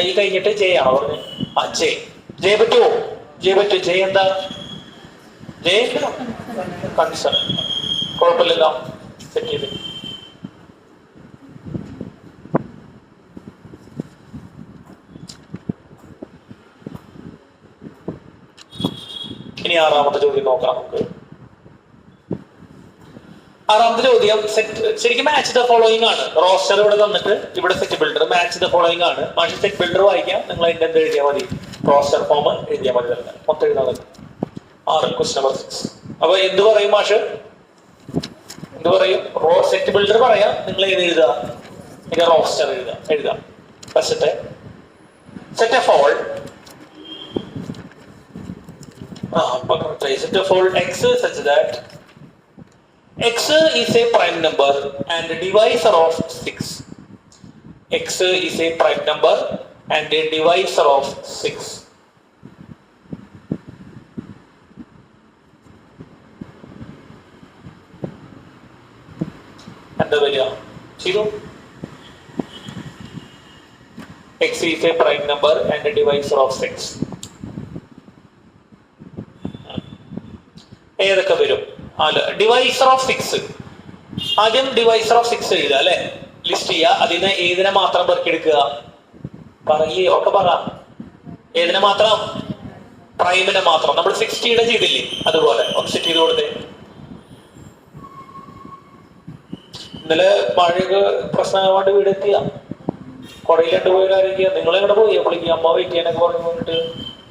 ഐ കഴിഞ്ഞിട്ട് ജെ ആണോ പറഞ്ഞു? ജെ. ജെ പറ്റുമോ? ജെ പറ്റും. ജെ എന്താ? ജെ കൺസൺ. കുഴപ്പമില്ലല്ലോ, സെറ്റ് ചെയ്ത്. ഇനി ആറാമത്തെ ചോദ്യം നോക്കാം നമുക്ക്. ആറാമത്തെ ചോദ്യം ശരിക്കും മാച്ച് ദ ഫോളോയിങ് ആണ്. റോസ്റ്റർ ഇവിടെ തന്നിട്ട് ഇവിടെ set builder match the following ആണ്. മാഷ് സെറ്റ് ബിൽഡർ വായിക്കാം, നിങ്ങൾ അതിന്റെ എന്ത് എഴുതിയാൽ മതി? റോസ്റ്റർ ഫോം എഴുതിയാൽ മതി. തന്നെ മൊത്തം എഴുതാൻ മതി. 6 ക്വസ്റ്റ്യൻ നമ്പർ 6. അപ്പൊ എന്ത് പറയും മാഷ്? എന്ത് പറയും? സെറ്റ് ബിൽഡർ പറയാം, നിങ്ങൾ ഏത് എഴുതുക? പിന്നെ റോസ്റ്റർ എഴുതാം. ഫസ്റ്റത്തെ set of all set of all x such that x is a prime number and a divisor of 6. X is a prime number and a divisor of 6. എന്താ വരിക? 0. X is a prime number and a divisor of 6. ഏതൊക്കെ വരും? Divisor of 6. ആദ്യം divisor of 6 എഴുതുക അല്ലെ? List ചെയ്യുക. അതിന് ഏതിനെ മാത്രം പെറുക്കിയെടുക്കുക? പറയേ ഒക്കെ പറ. ഏതിനെ മാത്രം? പ്രൈമിനെ മാത്രം. നമ്മൾ 60യുടെ ചെയ്തില്ലേ? അതുപോലെ ഒന്ന് സെറ്റ് ചെയ്ത് കൊടുത്തേ. ഇന്നലെ മഴയൊക്കെ പ്രശ്നമായിട്ട് വീടെത്തിയ കൊടയിലിട്ട് പോയ ആരൊക്കെയാ? നിങ്ങളെങ്ങനെ പോയി? അപ്പോഴേക്ക് അമ്മ വെയിറ്റ് ചെയ്യാനൊക്കെ പറഞ്ഞു പോയിട്ട്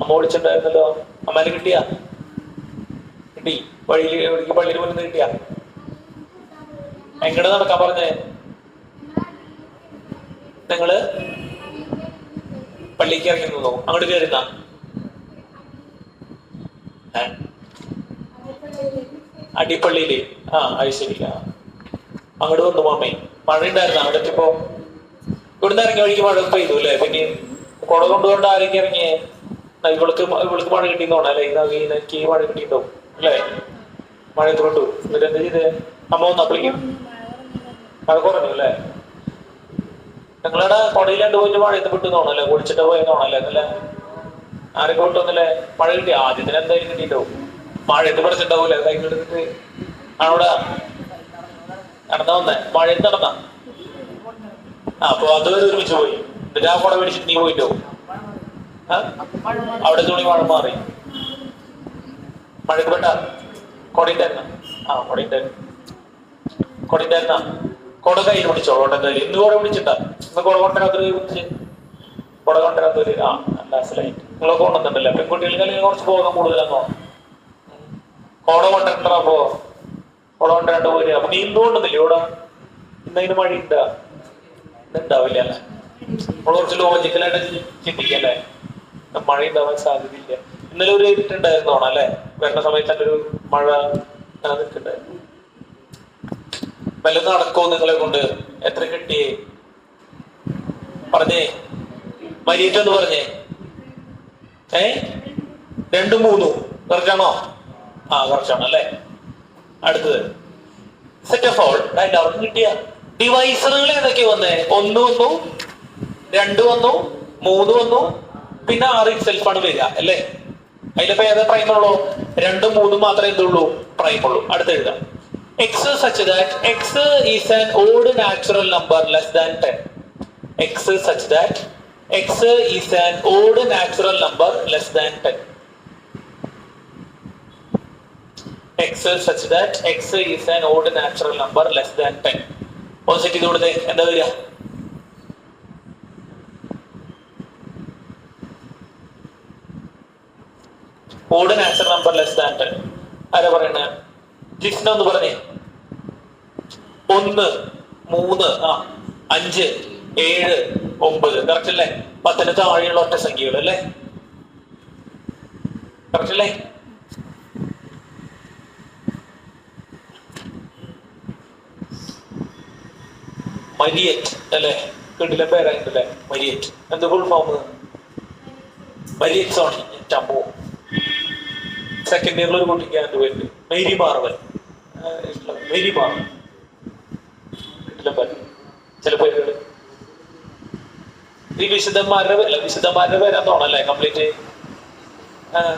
അമ്മ വിളിച്ചിട്ടുണ്ടായിരുന്നല്ലോ. അമ്മേനെ കിട്ടിയാ? കിട്ടി. എവിടേക്ക് പള്ളിയിൽ പോയി കിട്ടിയാ? എങ്ങടെ നടക്കാൻ പറഞ്ഞേ? നിങ്ങള് പള്ളിക്ക് ഇറങ്ങി നിന്നോ? അങ്ങോട്ട് കയറുന്ന അടിപ്പള്ളിയില്? അത് ശരി. അങ്ങോട്ട് വന്നു മാമേ. മഴ ഉണ്ടായിരുന്നു അവിടെ എത്തിയപ്പോ? ഇവിടുന്ന് ഇറങ്ങിയ വഴിക്ക് മഴ പെയ്തു അല്ലെ? പിന്നെ കുട കൊണ്ടുകൊണ്ട് ആരൊക്കെ ഇറങ്ങിയേ? ഇവൾക്ക് മഴ കിട്ടിയെന്നോണം അല്ലെ? എനിക്ക് മഴ കിട്ടിയിട്ടുണ്ടാവും അല്ലേ? മഴയത്ത് കൊണ്ടു. എന്നിട്ട് എന്താ ചെയ്തേ? അമ്മ ഒന്ന് അപ്പളിക്കും മഴ കുറഞ്ഞു അല്ലേ? നിങ്ങളുടെ കൊടയിലാണ്ട് പോയിട്ട് മഴയത്ത് വിട്ടു തോന്നല്ലേ? കുടിച്ചിട്ട് പോയെന്നോണല്ലേ? എന്നല്ലേ ആരൊക്കെ വിട്ടൊന്നല്ലേ? മഴ കിട്ടി. ആദ്യത്തിന് എന്തായാലും കിട്ടിയിട്ടുണ്ടാവും. മഴയത്ത് പഠിച്ചിട്ടുണ്ടാവൂലേ? കൈകൊടുത്തിട്ട് അവിടെ നടന്നാ വന്നേ? മഴയത്ത് നടന്ന അപ്പൊ അതുവരെ ഒരുമിച്ച് പോയി. എന്നിട്ട് ആ കുട പിടിച്ചിട്ട് നീ പോയിട്ടോ? അവിടെ തുണി മഴ മാറി മഴയ്ക്ക് പെട്ട കൊടയുണ്ടായിരുന്ന? കൊടയുണ്ടായിരുന്ന? കൊട കയ്യിൽ പിടിച്ചോ? കൊണ്ടെന്തായാലും ഇന്ന് കുട പിടിച്ചിട്ടാ? ഇന്ന് കുട കൊണ്ടുവരാത്തൊരു പിടിച്ച് കുട കൊണ്ടുവരാത്തൊരു മനസ്സിലായി. നിങ്ങളൊക്കെ കൊണ്ടുവന്നിട്ടല്ലേ? പെൺകുട്ടികൾക്ക് അല്ലെങ്കിൽ കുറച്ച് ബോധം കൂടുതലാന്നോ? കുട കൊണ്ടുവരണ്ട. അപ്പോ കുട കൊണ്ടുവരണ്ട പോര്. അപ്പൊ നീ ഇന്ന് കൊണ്ടുവന്നില്ലേ ഇവിടെ? ഇന്നതിന് മഴ ഇന്നുണ്ടാവില്ല അല്ലേ? നമ്മൾ കുറച്ച് ലോജിക്കലായിട്ട് ചിന്തിക്കല്ലേ? മഴ ഉണ്ടാവാൻ സാധ്യതയില്ല. ഇന്നലെ ഒരു ഇരുട്ടുണ്ടായിരുന്നോണം അല്ലെ? വരുന്ന സമയത്ത് തന്നെ ഒരു മഴ നിൽക്കുന്നുണ്ടായിരുന്നു. വല്ലതും നടക്കോ നിങ്ങളെ കൊണ്ട്? എത്ര കിട്ടിയേ? പറഞ്ഞേ. മരിയിട്ടെന്ന് പറഞ്ഞേ. 2, 3 കറക്റ്റാണോ? കറക്റ്റാണ് അല്ലെ? അടുത്തത് സെറ്റ് ഓഫ് ഓൾ. എല്ലാവർക്കും കിട്ടിയ ഡിവൈസറുകൾ ഏതൊക്കെ വന്നേ? 1 വന്നു, 2 വന്നു, 3 വന്നു, പിന്നെ 6 ഇറ്റ്സെൽഫാണ് വരിക അല്ലേ? അതിലിപ്പോ ഏതാ പ്രൈം ഉള്ളൂ? 2ഉം 3ഉം മാത്രമേ എന്തുള്ളൂ? പ്രൈം ഉള്ളൂ. അടുത്ത് എഴുതാം. X such that X is an odd natural number less than 10. X such that x is an odd natural number less than 10. X such that x is an odd natural number less than 10. ഒന്ന് set ചെയ്ത് കൊടുത്തേ, എന്താ വരിക? Odd natural number less than 10. ആരാ പറയണ? ജിസ്ന ഒന്ന് പറഞ്ഞേ. 1, 3, 5, 7, 9 correct അല്ലേ? 10 താഴെയുള്ള ഒറ്റ സംഖ്യകൾ അല്ലേ? കറക്റ്റ് അല്ലേ? മരിയറ്റ് അല്ലേ? വീട്ടിലെ പേരായിട്ടല്ലേ മരിയറ്റ്. എന്ത് ഫുൾ ഫോം? മരിയറ്റ് സോണി ചമ്പോ. സെക്കൻഡ് ഇയറിൽ ഒരു കുട്ടിക്ക് അതിന്റെ പേര് മേരി മാർവൽ. മേരി മാർവൽ വീട്ടിലെ പേര്. ചില പേരുകൾ ഈ വിശുദ്ധന്മാരുടെ പേരാന്ന് തോന്നല്ലേ കംപ്ലീറ്റ്?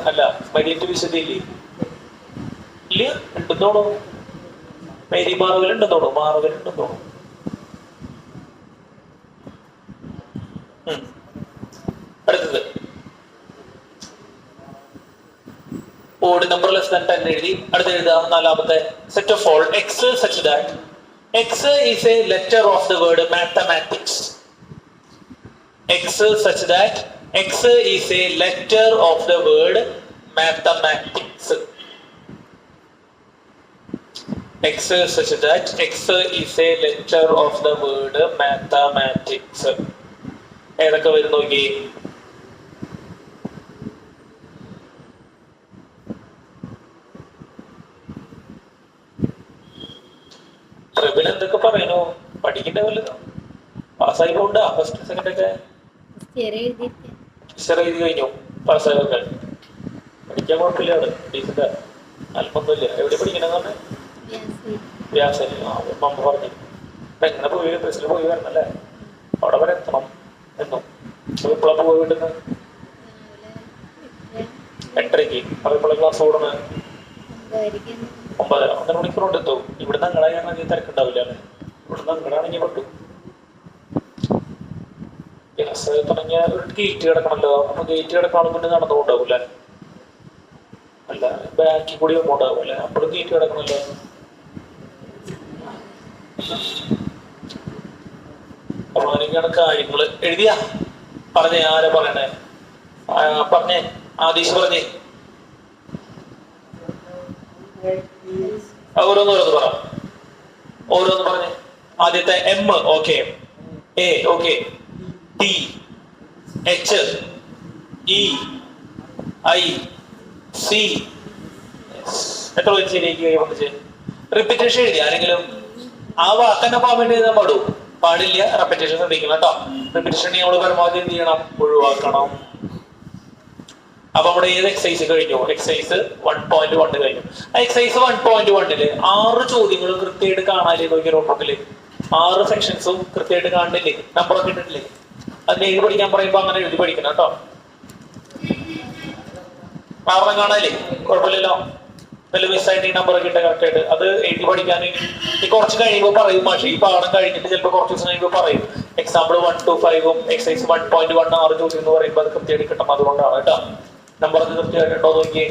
അല്ല, മരിയറ്റ് വിശുദ്ധ ഇല്ല, ഉണ്ടെന്ന് തോന്നുന്നു. മേരി മാർവൽ ഉണ്ടെന്ന് തോന്നുന്നു. മാർവൽ ഉണ്ടെന്ന് തോന്നുന്നു. അടുത്തത് ഓഡ് നമ്പർ ലെസ് ദാൻ 10 എഴുതി. അടുത്ത് എഴുതാം നാലാമത്തെ. Set of all X such that X is A letter of the word mathematics. X such that X is A letter of the word mathematics. X such that X is A letter of the word mathematics. ഏതൊക്കെ വരും നോക്കി? ട്രിബിൽ എന്തൊക്കെ പറയണു? പഠിക്കണ്ട വല്ലതും? പാസ്സായി പോണ്ട? First second ഒക്കെ എഴുതി കഴിഞ്ഞു. പാസ്സായൊക്കെ പഠിക്കാൻ കുഴപ്പമില്ലാണ്. ഡീസന്റ് അല്പൊന്നുമില്ല. എവിടെ പഠിക്കണെന്ന് പറഞ്ഞ വ്യാസരി. മമ്മ പറഞ്ഞു എങ്ങനെ പോയി ബസ്സിൽ പോയി വരണല്ലേ? അവിടെ വരെ എത്തണം എന്നും. ഇപ്പോഴൊക്കെ പോയി വിട്ടുന്ന 8:30. അതേപോലെ ക്ലാസ് ഓടണ 9, 1 മണിക്കൂറുണ്ട് എത്തും. ഇവിടുന്ന് അങ്ങടാണെങ്കിൽ തിരക്കുണ്ടാവില്ല അല്ലേ? ഇവിടുന്ന് അങ്ങടാണെങ്കിൽ പെട്ടു. ക്ലാസ് തുടങ്ങിയ ഒരു ഗേറ്റ് കിടക്കണല്ലോ. അപ്പൊ ഗേറ്റ് കിടക്കണം പിന്നെ നടന്നുകൊണ്ടാവൂല. അല്ല, ബാക്കിൽ കൂടി ഉണ്ടാവൂല. അപ്പോഴും ഗേറ്റ് കിടക്കണല്ലോ. അപ്പൊ അങ്ങനെയൊക്കെയാണ് കാര്യങ്ങള്. എഴുതിയാ? പറഞ്ഞേ, ആരാ പറയണേ? പറഞ്ഞേ, ആദീഷ് പറഞ്ഞേ. ഓരോന്ന് പറ. ഓരോന്ന് പറഞ്ഞേ. ആദ്യത്തെ M okay, A okay, T, H, E, I, C. എത്ര ശരിയാക്കി റിപ്പീറ്റേഷൻ എഴുതി ആരെങ്കിലും? ആ വാക്കന്നെ പോകാൻ വേണ്ടി എഴുതാൻ പാടില്ല. റെപ്പിറ്റേഷൻ ശ്രദ്ധിക്കണം കേട്ടോ. റിപ്പീറ്റേഷൻ നമ്മൾ പരമാവധി എന്ത് ചെയ്യണം? ഒഴിവാക്കണം. അപ്പൊ നമ്മുടെ ഏത് എക്സസൈസ് കഴിഞ്ഞു? എക്സസൈസ് 1.1 കഴിഞ്ഞു. ആ എക്സസൈസ് 1.1 6 ചോദ്യങ്ങളും കൃത്യമായിട്ട് കാണാല്ലേ? നോക്കിയ നോട്ടില് 6 സെക്ഷൻസും കൃത്യമായിട്ട് കാണുന്നില്ലേ? നമ്പറൊക്കെ ഇട്ടിട്ടില്ലേ? അതിന് എഴുതി പഠിക്കാൻ പറയുമ്പോ അങ്ങനെ എഴുതി പഠിക്കണം കേട്ടോ. കാരണം കാണാല്ലേ? കുഴപ്പമില്ലല്ലോ. വല്ല മിസ്സായിട്ട് ഈ നമ്പറൊക്കെ ഇട്ട കറക്റ്റായിട്ട് അത് എഴുതി പഠിക്കാൻ ഈ കുറച്ച് കഴിയുമ്പോൾ പറയും. പക്ഷേ ഈ പാഠം കഴിഞ്ഞിട്ട് ചിലപ്പോൾ കുറച്ച് ദിവസം കഴിയുമ്പോൾ പറയും. എക്സാമ്പിൾ 1 to 5 എക്സസൈസ് 1.1 6 ചോദ്യം എന്ന് പറയുമ്പോൾ അത് കൃത്യമായിട്ട് കിട്ടും. അതുകൊണ്ടാണ് കേട്ടോ. നമ്പറൊക്കെ കൃത്യമായിട്ടുണ്ടോ നോക്കിയേ.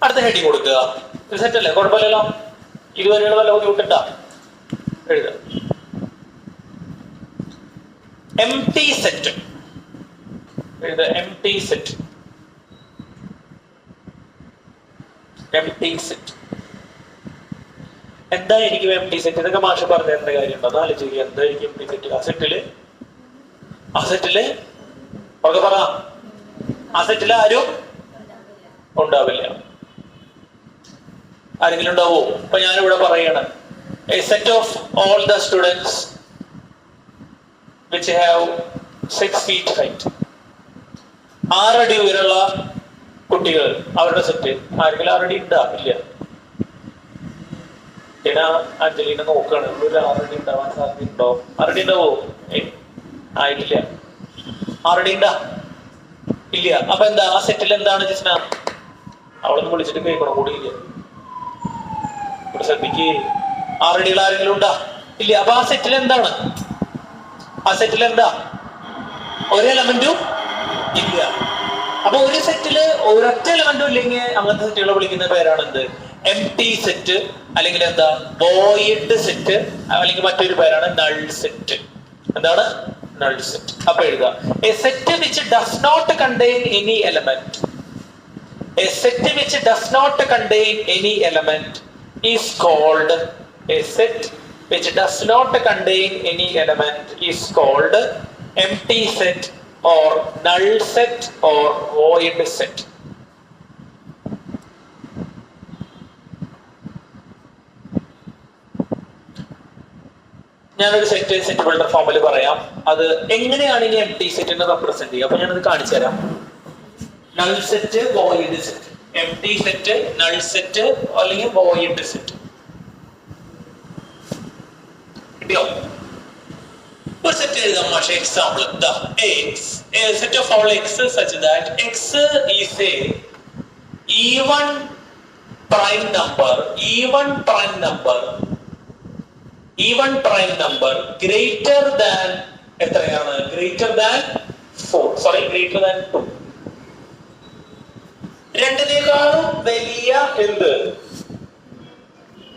അടുത്ത ഹെഡിങ് കൊടുക്കുക. സെറ്റ് അല്ലേ? കുഴപ്പമില്ലല്ലോ. ഇതുവരെയുള്ള വല്ല ബുദ്ധിമുട്ടുണ്ടാ? എഴുതുക. എംപ്റ്റി സെറ്റ് എഴുതുക. Empty set. എംപ്റ്റി സെറ്റ് എന്തായിരിക്കും? എംപ്റ്റി സെറ്റ് ഇതൊക്കെ മാഷ് പറഞ്ഞു തരേണ്ട കാര്യമുണ്ടോ? അത് ആലോചിക്കുക. എന്തായിരിക്കും എംപ്റ്റി സെറ്റ്? അസറ്റില് ഒക്കെ പറ. അസറ്റില് ആരും ഉണ്ടാവില്ല. ആരെങ്കിലും ഉണ്ടാവോ? അപ്പൊ ഞാനിവിടെ പറയാണ് A set of all the students which have 6 feet height. 6 അടി ഉയരമുള്ള കുട്ടികൾ, അവരുടെ സെറ്റ്. ആരെങ്കിലും 6 അടി ഉണ്ടാ? ഇല്ല. പിന്നെ അഞ്ജലിനെ നോക്കുകയാണ്. ഒരു 6 അടി ഉണ്ടാവാൻ സാധ്യതയുണ്ടോ? 6 അടി ഉണ്ടാവോ? ആയിട്ടില്ല. ആരുടെ ഉണ്ടാ? ഇല്ല. അപ്പൊ എന്താ ആ സെറ്റിൽ എന്താണ് ജിസ്ന? അവളൊന്ന് വിളിച്ചിട്ട് കേൾക്കണം കൂടി ഇല്ല. ഇവിടെ ശ്രദ്ധിക്ക്. ആരുടെയുള്ള ആരെങ്കിലും ഉണ്ടാ? ഇല്ല. അപ്പൊ ആ സെറ്റിൽ എന്താണ്? ആ സെറ്റിൽ എന്താ? ഒരു എലമെന്റും ഇല്ല. അപ്പൊ ഒരു സെറ്റില് ഒരൊറ്റ എലമെന്റും ഇല്ലെങ്കിൽ അങ്ങനത്തെ സെറ്റുകളെ വിളിക്കുന്ന പേരാണ് എന്ത്? എം ടി സെറ്റ്, അല്ലെങ്കിൽ എന്താ വോയിഡ് സെറ്റ്, അല്ലെങ്കിൽ മറ്റൊരു പേരാണ് നൾ സെറ്റ്. എന്താണ്? Null set. അപ്പൊ എഴുതുക a set which does not contain any element. A set which does not contain any element is called a set which does not contain any element is called empty set or null set or void set. ഞാനൊരു set builder ഫോമിൽ പറയാം. അത് എങ്ങനെയാണ് ഇനി empty സെറ്റിനെ represent ചെയ്യുക? അപ്പൊ ഞാനത് കാണിച്ചു തരാം. Null set, void set, empty set, null set അല്ലെങ്കിൽ വോയിഡ് സെറ്റ്. ഒരു സെറ്റ് എഴുതാം മാഷെ. Example a set of all x such that x is a even prime number greater than എത്രയാണ്? greater than 2. രണ്ടിനേക്കാളും വലിയ എന്ത്?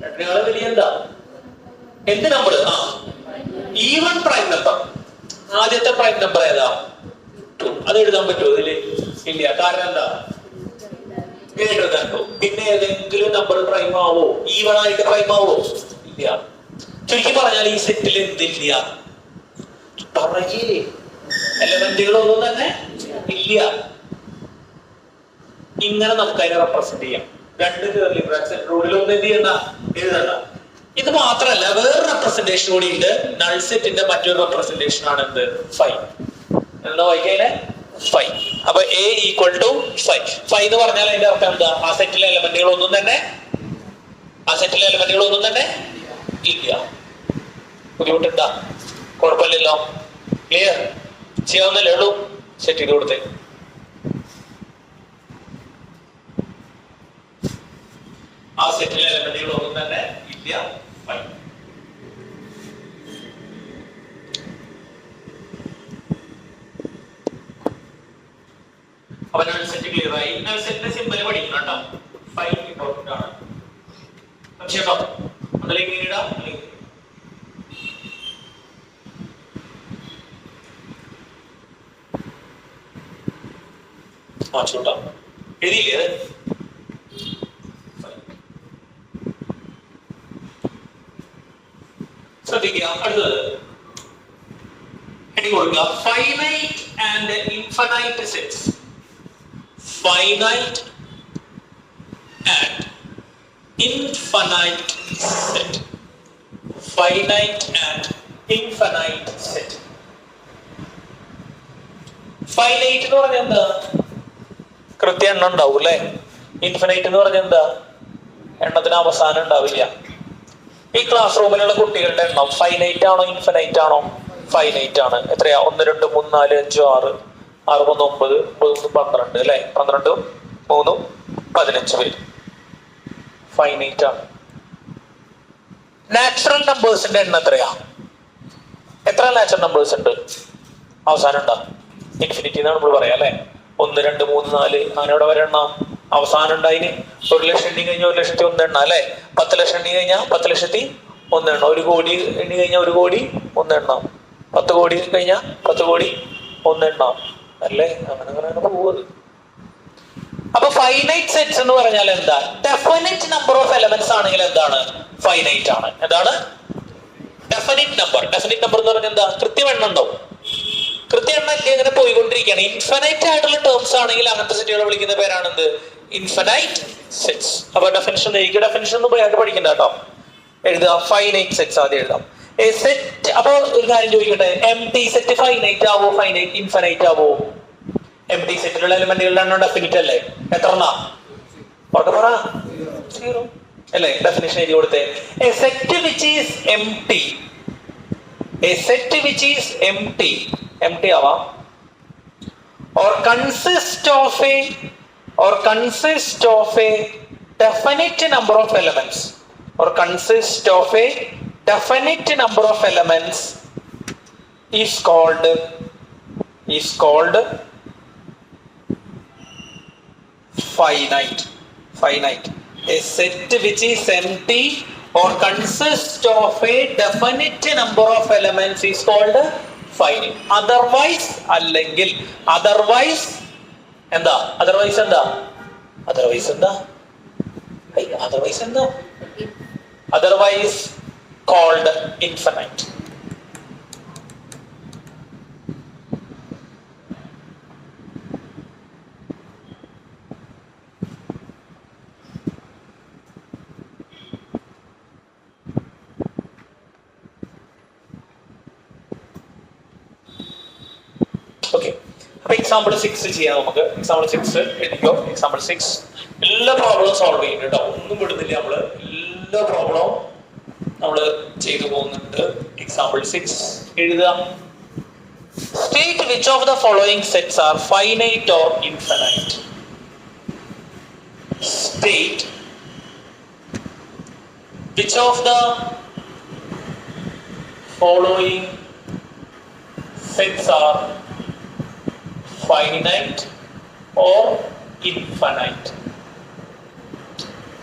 രണ്ടിനേക്കാളും വലിയ എന്താ? എന്ത് നമ്പർ? Even prime number. ആദ്യത്തെ പ്രൈം നമ്പർ ഏതാ? 2. അത് എഴുതാൻ പറ്റുമോ ഇതില്? ഇല്ല. കാരണം എന്താ? Greater than 2. പിന്നെ ഏതെങ്കിലും നമ്പർ പ്രൈം ആവോ? ഈവൺ ആയിട്ട് പ്രൈം ആവോ? ഇല്ല. ചുരുക്കി പറഞ്ഞാൽ ഈ സെറ്റിൽ എന്തില്ല? പറയേ എലമെന്റുകളൊന്നും തന്നെ ഇല്ല. ഇങ്ങനെ നമുക്ക് അതിനെ റെപ്രസെന്റ് ചെയ്യാം. രണ്ട് കേർലി ബ്രാക്കറ്റ് റൂളിൽ ഒന്നും എന്ത് ചെയ്യണ്ട? എഴുതണ്ട. ഇത് മാത്രമല്ല, വേറെ റെപ്രസെന്റേഷൻ കൂടി ഉണ്ട്. നൾ സെറ്റിന്റെ മറ്റൊരു റെപ്രസെന്റേഷൻ ആണ് എന്ത്? 5. എന്താ വായിക്കേ? 5. അപ്പൊ a ഈക്വൽ ടു 5. 5 എന്ന് പറഞ്ഞാൽ അതിന്റെ അർത്ഥം എന്താ? ആ സെറ്റിലെ എലമെന്റുകളൊന്നും തന്നെ ഇല്ല. ബുദ്ധിമുട്ടുണ്ടാ? കുഴപ്പമില്ലല്ലോ. ക്ലിയർ? ചെയ്യാവുന്നല്ലേ ഉള്ളൂ. സെറ്റ് ചെയ്ത് കൊടുത്തേ. ആ സെറ്റിലെ എലമെന്റുകളൊന്നും തന്നെ ഇല്ല. അപ്പൊ നൾ സെറ്റ് ക്ലിയർ ആയി. നൾ സെറ്റിന്റെ സിമ്പൽ പഠിക്കണം കേട്ടോ. 5 ഇമ്പോർട്ടന്റ് ആണ്. കേട്ടോ? അതിലേക്ക് ഇടാം. ചോട്ടാ എഴുതിയില്ലേ? ശ്രദ്ധിക്കുക. അടുത്തത് ഹെഡിങ് കൊടുക്കുക. Finite and infinite sets. Finite and infinite set. Finite and infinite set. Finite എന്ന് പറഞ്ഞാൽ എന്താ? കൃത്യ എണ്ണം ഉണ്ടാവും അല്ലെ? ഇൻഫിനൈറ്റ് എന്ന് പറഞ്ഞാൽ എന്താ? എണ്ണത്തിന് അവസാനം ഉണ്ടാവില്ല. ഈ ക്ലാസ് റൂമിലുള്ള കുട്ടികളുടെ എണ്ണം ഫൈനൈറ്റ് ആണോ ഇൻഫിനൈറ്റ് ആണോ? ഫൈനൈറ്റ് ആണ്. എത്രയാ? 1 2 3 4 5 6 6 3 9 9 12 അല്ലെ? 12 3 15 പേര് ഫൈനൈറ്റ് ആണ്. നാച്ചുറൽ നമ്പേഴ്സിന്റെ എണ്ണം എത്രയാ? എത്ര നാച്ചുറൽ നമ്പേഴ്സ് ഉണ്ട്? അവസാനം ഉണ്ടാ? ഇൻഫിനിറ്റി എന്നാണ് നമ്മൾ പറയാ അല്ലെ? 1 2 3 4 അങ്ങനെയോടെ വരെ എണ്ണം അവസാനം ഉണ്ടായിന്. 1 ലക്ഷം എണ്ണി കഴിഞ്ഞാൽ 1 ലക്ഷത്തി 1 എണ്ണ അല്ലെ? 10 ലക്ഷം എണ്ണി കഴിഞ്ഞാൽ 10 ലക്ഷത്തി 1 എണ്ണം. 1 കോടി എണ്ണി കഴിഞ്ഞാൽ 1 കോടി 1 എണ്ണം. 10 കോടി കഴിഞ്ഞാൽ 10 കോടി 1 എണ്ണം അല്ലേ? അങ്ങനെ പോകുന്നത്. അപ്പൊ ഫൈനൈറ്റ് സെറ്റ്സ് എന്ന് പറഞ്ഞാൽ എന്താ? ഡെഫിനിറ്റ് നമ്പർ ഓഫ് എലമെന്റ്സ് ആണെങ്കിൽ എന്താണ്? ഫൈനൈറ്റ് ആണ്. എന്താണ്? Definite number. ഡെഫിനിറ്റ് നമ്പർ എന്ന് പറഞ്ഞാൽ എന്താ? കൃത്യമെണ്ണം ഉണ്ടാവും. കൃത്യമെണ്ണം ഇല്ല, ഇങ്ങനെ പോയിക്കൊണ്ടിരിക്കുകയാണ്. ഇൻഫിനൈറ്റ് ആയിട്ടുള്ള ടേംസ് ആണെങ്കിൽ അങ്ങനത്തെ സെറ്റുകളെ വിളിക്കുന്ന പേരാണ് എന്ത്? Infinite sets. അപ്പൊ ഡെഫിനിഷൻ ഡെഫിനിഷൻ ഒന്നും പോയിട്ട് പഠിക്കണ്ട കേട്ടോ. എഴുതുക ഫൈനൈറ്റ് സെറ്റ്സ് ആദ്യം എഴുതാം. സെറ്റ്. അപ്പൊ ഒരു കാര്യം ചോദിക്കട്ടെ, എംപ്റ്റി സെറ്റ് ഫൈനൈറ്റ് ആവോ ഫൈനൈറ്റ് ഇൻഫിനൈറ്റ് ആവോ? എംപ്റ്റി സെറ്റിലുള്ള എലിമെന്റുകളുടെ എണ്ണം ഡെഫിനിറ്റ് അല്ലേ? എത്ര എണ്ണ? ഉറക്കെ പറ. 0 അല്ലേ? ഡെഫിനിഷൻ എഴുതി കൊടുത്തേ. A set which is empty M T ആവാം. or consist of a definite number of elements, or consist of a definite number of elements is called finite. A set which is empty or consists of a definite number of elements is called finite. Otherwise called infinite. Okay. Example 6 ചെയ്യാം നമുക്ക്. Example 6 എഴുതിക്കോ. Example 6 എല്ലാ problem solve ചെയ്യുന്നുണ്ട് കേട്ടോ. ഒന്നും വിടുന്നില്ല നമ്മള്. എല്ലാ പ്രോബ്ലവും നമ്മള് ചെയ്തു പോകുന്നുണ്ട്. Example 6 എഴുതുക. State which of the following sets are finite or infinite. State which of the following sets are finite or infinite.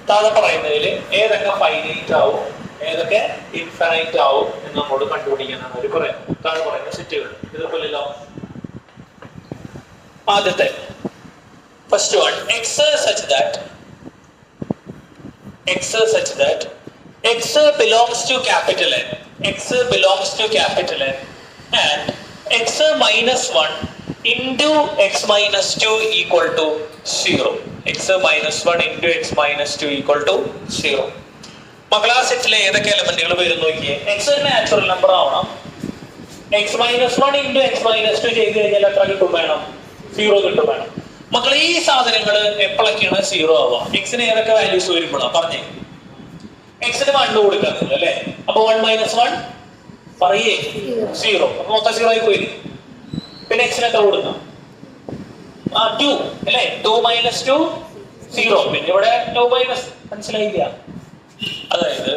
താഴെ പറയുന്നതിൽ ഏതൊക്കെ ഫൈനൈറ്റ് ആവും ഏതൊക്കെ ഇൻഫിനൈറ്റ് ആവും എന്ന് നമ്മോട് കണ്ടുപിടിക്കാനാണ് അവർ പറയുന്നത്. താഴെ പറയുന്ന സെറ്റുകൾ ഇതുപോലെയല്ലോ. ആദ്യത്തെ first one x such that x belongs to capital N, and x minus 1 into x minus 2 equal to 0. x minus 1 into x minus 2 equal to 0. മക്കളാ സെറ്റിലെ ഏതൊക്കെ എലമെന്റുകൾ വരും നോക്കിയേ. x ഒരു നാച്ചുറൽ നമ്പർ ആവണം. x minus 1 into x minus 2 ചെയ്ത് കഴിഞ്ഞാൽ എത്ര കിട്ടും വേണം? 0 കിട്ടും വേണം. മക്കളെ ഈ സാധനങ്ങൾ എപ്പോഴൊക്കെയാണ് 0 ആവുക? x-ന് ഏതൊക്കെ വാല്യൂസ് വരുമ്പോഴാണ് പറഞ്ഞേ. x-ന് 1 കൊടുക്കുന്നില്ല അല്ലേ? അപ്പൊ 1 minus 1 പറയേ 0. അപ്പൊ മൊത്തം 0 ആയി പോയി. പിന്നെ x-ന് എത്ര കൊടുക്കാം? 2 അല്ലേ? 2 minus 2 0. പിന്നെ ഇവിടെ 2 minus മനസ്സിലായില്ല. അതായത്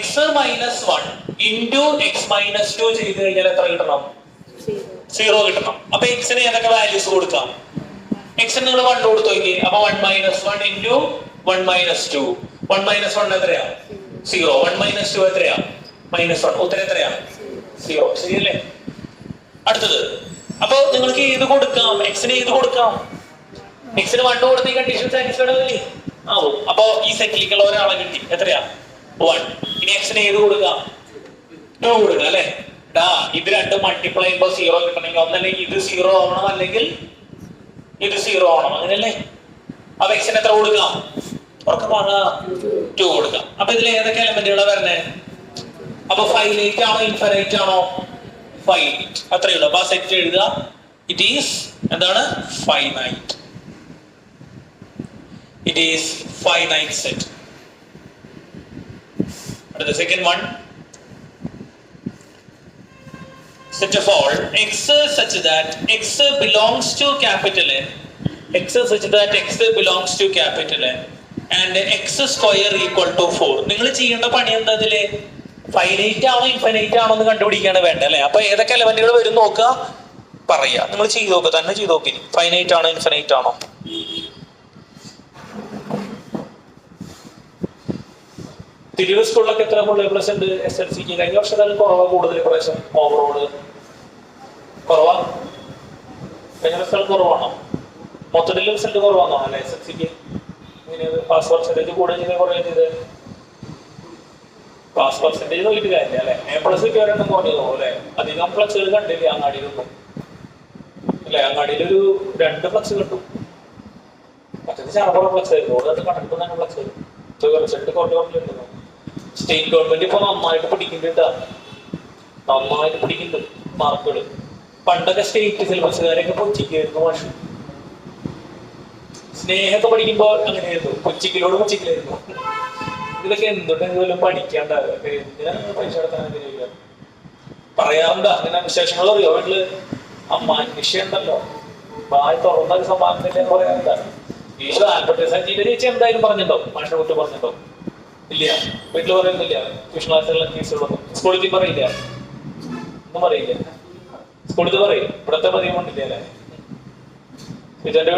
x minus 1 into x minus 2 ചെയ്ത് കഴിഞ്ഞാൽ എത്ര കിട്ടണം? 0 കിട്ടണം. അപ്പൊ x-ന് ഏതൊക്കെ വാല്യൂസ് കൊടുക്കാം? x-ന് നിങ്ങൾ 1 കൊടുത്തു നോക്കി. അപ്പൊ 1 minus 1 into 1 minus 2. 1 minus 1 എത്രയാ? 0. 1 minus 2 എത്രയാ? -1. ഉത്തരം എത്രയാ? 0. ശരിയല്ലേ? അടുത്തത് അപ്പൊ നിങ്ങൾക്ക് ഇത് കൊടുക്കാം. x-ന് ഇത് കൊടുക്കാം. x-ന് 1 കൊടുത്ത ഈ കണ്ടീഷൻ സാറ്റിസ്ഫൈഡ് ആവില്ലേ? ആവും. അപ്പൊ ഈ സെറ്റിലേക്കുള്ള ഒരാളെ കിട്ടി. എത്രയാ? 1. ഇനി x-ന് ഏത് കൊടുക്കാം? 2 കൊടുക്കാം അല്ലേ? ഇത് രണ്ടും മൾട്ടിപ്ലൈ ചെയ്യുമ്പോൾ 0 കിട്ടണമെങ്കിൽ ഒന്നല്ലെങ്കിൽ ഇത് 0 ആവണം അല്ലെങ്കിൽ ഇത് 0 ആവണം. അങ്ങനെയല്ലേ? അപ്പൊ x-ന് എത്ര കൊടുക്കാം? ഉറക്കെ പറ. 2 കൊടുക്കാം. അപ്പൊ ഇതിൽ ഏതൊക്കെ എലമെന്റുകളാണ് വരണേ? അപ്പൊ ഫൈനൈറ്റ് ആണോ ഇൻഫിനൈറ്റ് ആണോ? ഫൈനൈറ്റ്. അത്രയേ ഉള്ളൂ. അപ്പൊ ആ സെറ്റ് എഴുതുക. ഇറ്റ് ഈസ് എന്താണ്? Finite. It is finite set. And the second one, set of all x such that x belongs to capital N, and x square equal to 4. നിങ്ങൾ ചെയ്യേണ്ട പണി എന്താ ഇതില്? ഫൈനൈറ്റ് ആണോ ഇൻഫിനൈറ്റ് ആണോ എന്ന് കണ്ടുപിടിക്കാണ് വേണ്ട അല്ലേ? അപ്പൊ ഏതൊക്കെ എലമെന്റുകൾ വരും നോക്കുക, പറയാ. നിങ്ങൾ ചെയ്ത് നോക്കുക, തന്നെ ചെയ്ത് നോക്കി. ഫൈനൈറ്റ് ആണോ ഇൻഫിനൈറ്റ് ആണോ? തിരുവ് സ്കൂളിലൊക്കെ എത്ര ഫുൾ എ പ്ലസ് ഉണ്ട് SLCക്ക്? കഴിഞ്ഞ വർഷത്തേക്കാൾ കുറവാ കൂടുതൽ പ്രാവശ്യം? ഓവറോള് കുറവാ? കഴിഞ്ഞ വർഷത്തേക്കാൾ കുറവാണോ? മൊത്തത്തിൽ റിസൾട്ട് കുറവാണോ അല്ലെ SLCക്ക്? ഇങ്ങനെ പാസ് പെർസെന്റേജ് കൂടുതൽ ചെയ്ത് കുറേ ചെയ്ത് പാസ് പെർസെന്റേജ് നോക്കിയിട്ട് കാര്യമില്ല അല്ലെ? A+ കയറണം കുറഞ്ഞു പോകും അല്ലെ? അധികം ഫ്ലക്സുകൾ കണ്ടില്ലേ അങ്ങാടിയിലൊന്നും അല്ലെ? അങ്ങാടിയിലൊരു 2 ഫ്ലക്സ് കിട്ടും. മറ്റേത് ചാറപ്പുറം ഫ്ലക്സ് ആയിരുന്നു. അത് കണ്ടിട്ട് തന്നെ ഫ്ലക്സ് വരും. റിസൾട്ട് കുറഞ്ഞിട്ടുണ്ടോ? സ്റ്റേറ്റ് ഗവൺമെന്റ് ഇപ്പൊ നന്നായിട്ട് പിടിക്കുന്നുണ്ട് മാർക്കുകൾ. പണ്ടൊക്കെ സ്റ്റേറ്റ് സിലബസുകാരൊക്കെ കൊച്ചിക്കായിരുന്നു. പക്ഷെ സ്നേഹത്തെ പഠിക്കുമ്പോ അങ്ങനെയായിരുന്നു. കൊച്ചിക്കലായിരുന്നു. ഇതിലൊക്കെ എന്തുകൊണ്ടെങ്കിലും പഠിക്കാണ്ടാവുക. എന്തിനാ പൈസ എടുത്താൽ പറയാറുണ്ടോ? അങ്ങനെ വിശേഷങ്ങൾ അറിയോ വീട്ടില്? മനുഷ്യ ഉണ്ടല്ലോ വായി തുറന്നൊരു സമാധാനമില്ല എന്ന് പറയാൻ എന്താണ് ഈശോ ആൽബർട്ട് സഞ്ജീവ ചേച്ചി എന്തായാലും പറഞ്ഞിട്ടോ മനുഷ്യ കുറ്റം പറഞ്ഞിട്ടോ ഇല്ല വീട്ടിൽ പറയുന്നില്ല ട്യൂഷൻ ക്ലാസ്സുകളിൽ സ്കൂളിൽ പറയില്ല ഒന്നും പറയില്ല സ്കൂളിൽ പറയും ഇവിടത്തെ പതിവ് കൊണ്ടില്ല അല്ലേ ഇതെന്റെ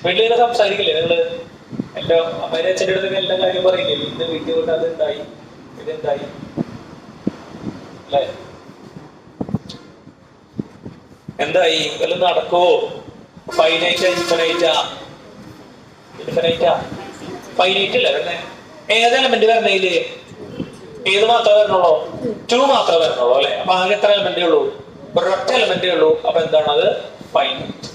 വീട്ടിലിങ്ങനെ സംസാരിക്കില്ലേ നിങ്ങള് എന്റെ അമ്മേനെ അച്ഛൻ്റെ അടുത്തൊക്കെ എല്ലാ കാര്യം പറയില്ലേ ഇന്ന് വീട്ടിൽ കൊണ്ട് അതുണ്ടായി ഇതെന്തായി അല്ലേ എന്തായി വല്ലതും നടക്കുവോ ഫൈനൈറ്റാ ഇൻഫിനൈറ്റാ ഇൻഫിനൈറ്റാ ഫൈനൈറ്റ് അല്ലേ വരണേ ഏത് എലമെന്റ് വരണേല് ഏത് മാത്രമേ വരണുള്ളൂ 2 മാത്രമേ വരണുള്ളൂ അല്ലെ അപ്പൊ ആകെ എത്ര എലമെന്റേ ഉള്ളൂ ഒരൊറ്റ എലമെന്റേ ഉള്ളൂ അപ്പൊ എന്താണത് ഫൈനൈറ്റ്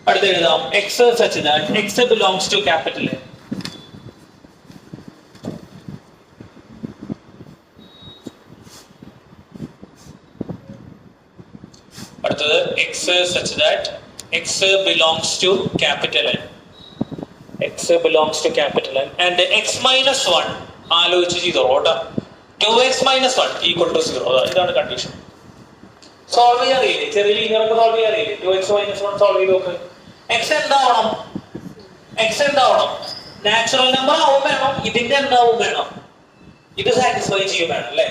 അടുത്ത് എഴുതാം X such that x belongs to capital A അടുത്തത് x such that x belongs to capital N x belongs to capital N and x minus 1 ആലോചിച്ച് ചെയ്തോട്ടോ 2x മൈനസ് 1 ഈക്വൽ ടു 0 ഇതാണ് കണ്ടീഷൻ സോൾവ് ചെയ്യാൻ അറിയില്ലേ ചെറിയ linear ഒക്കെ solve ചെയ്യാൻ അറിയില്ലേ 2x minus 1 solve ചെയ്ത് നോക്ക് എക്സ് എന്താവണം നാച്ചുറൽ നമ്പർ ആവും വേണം ഇതിന്റെ എന്താവും വേണം ഇത് സാറ്റിസ്ഫൈ ചെയ്യും വേണം അല്ലേ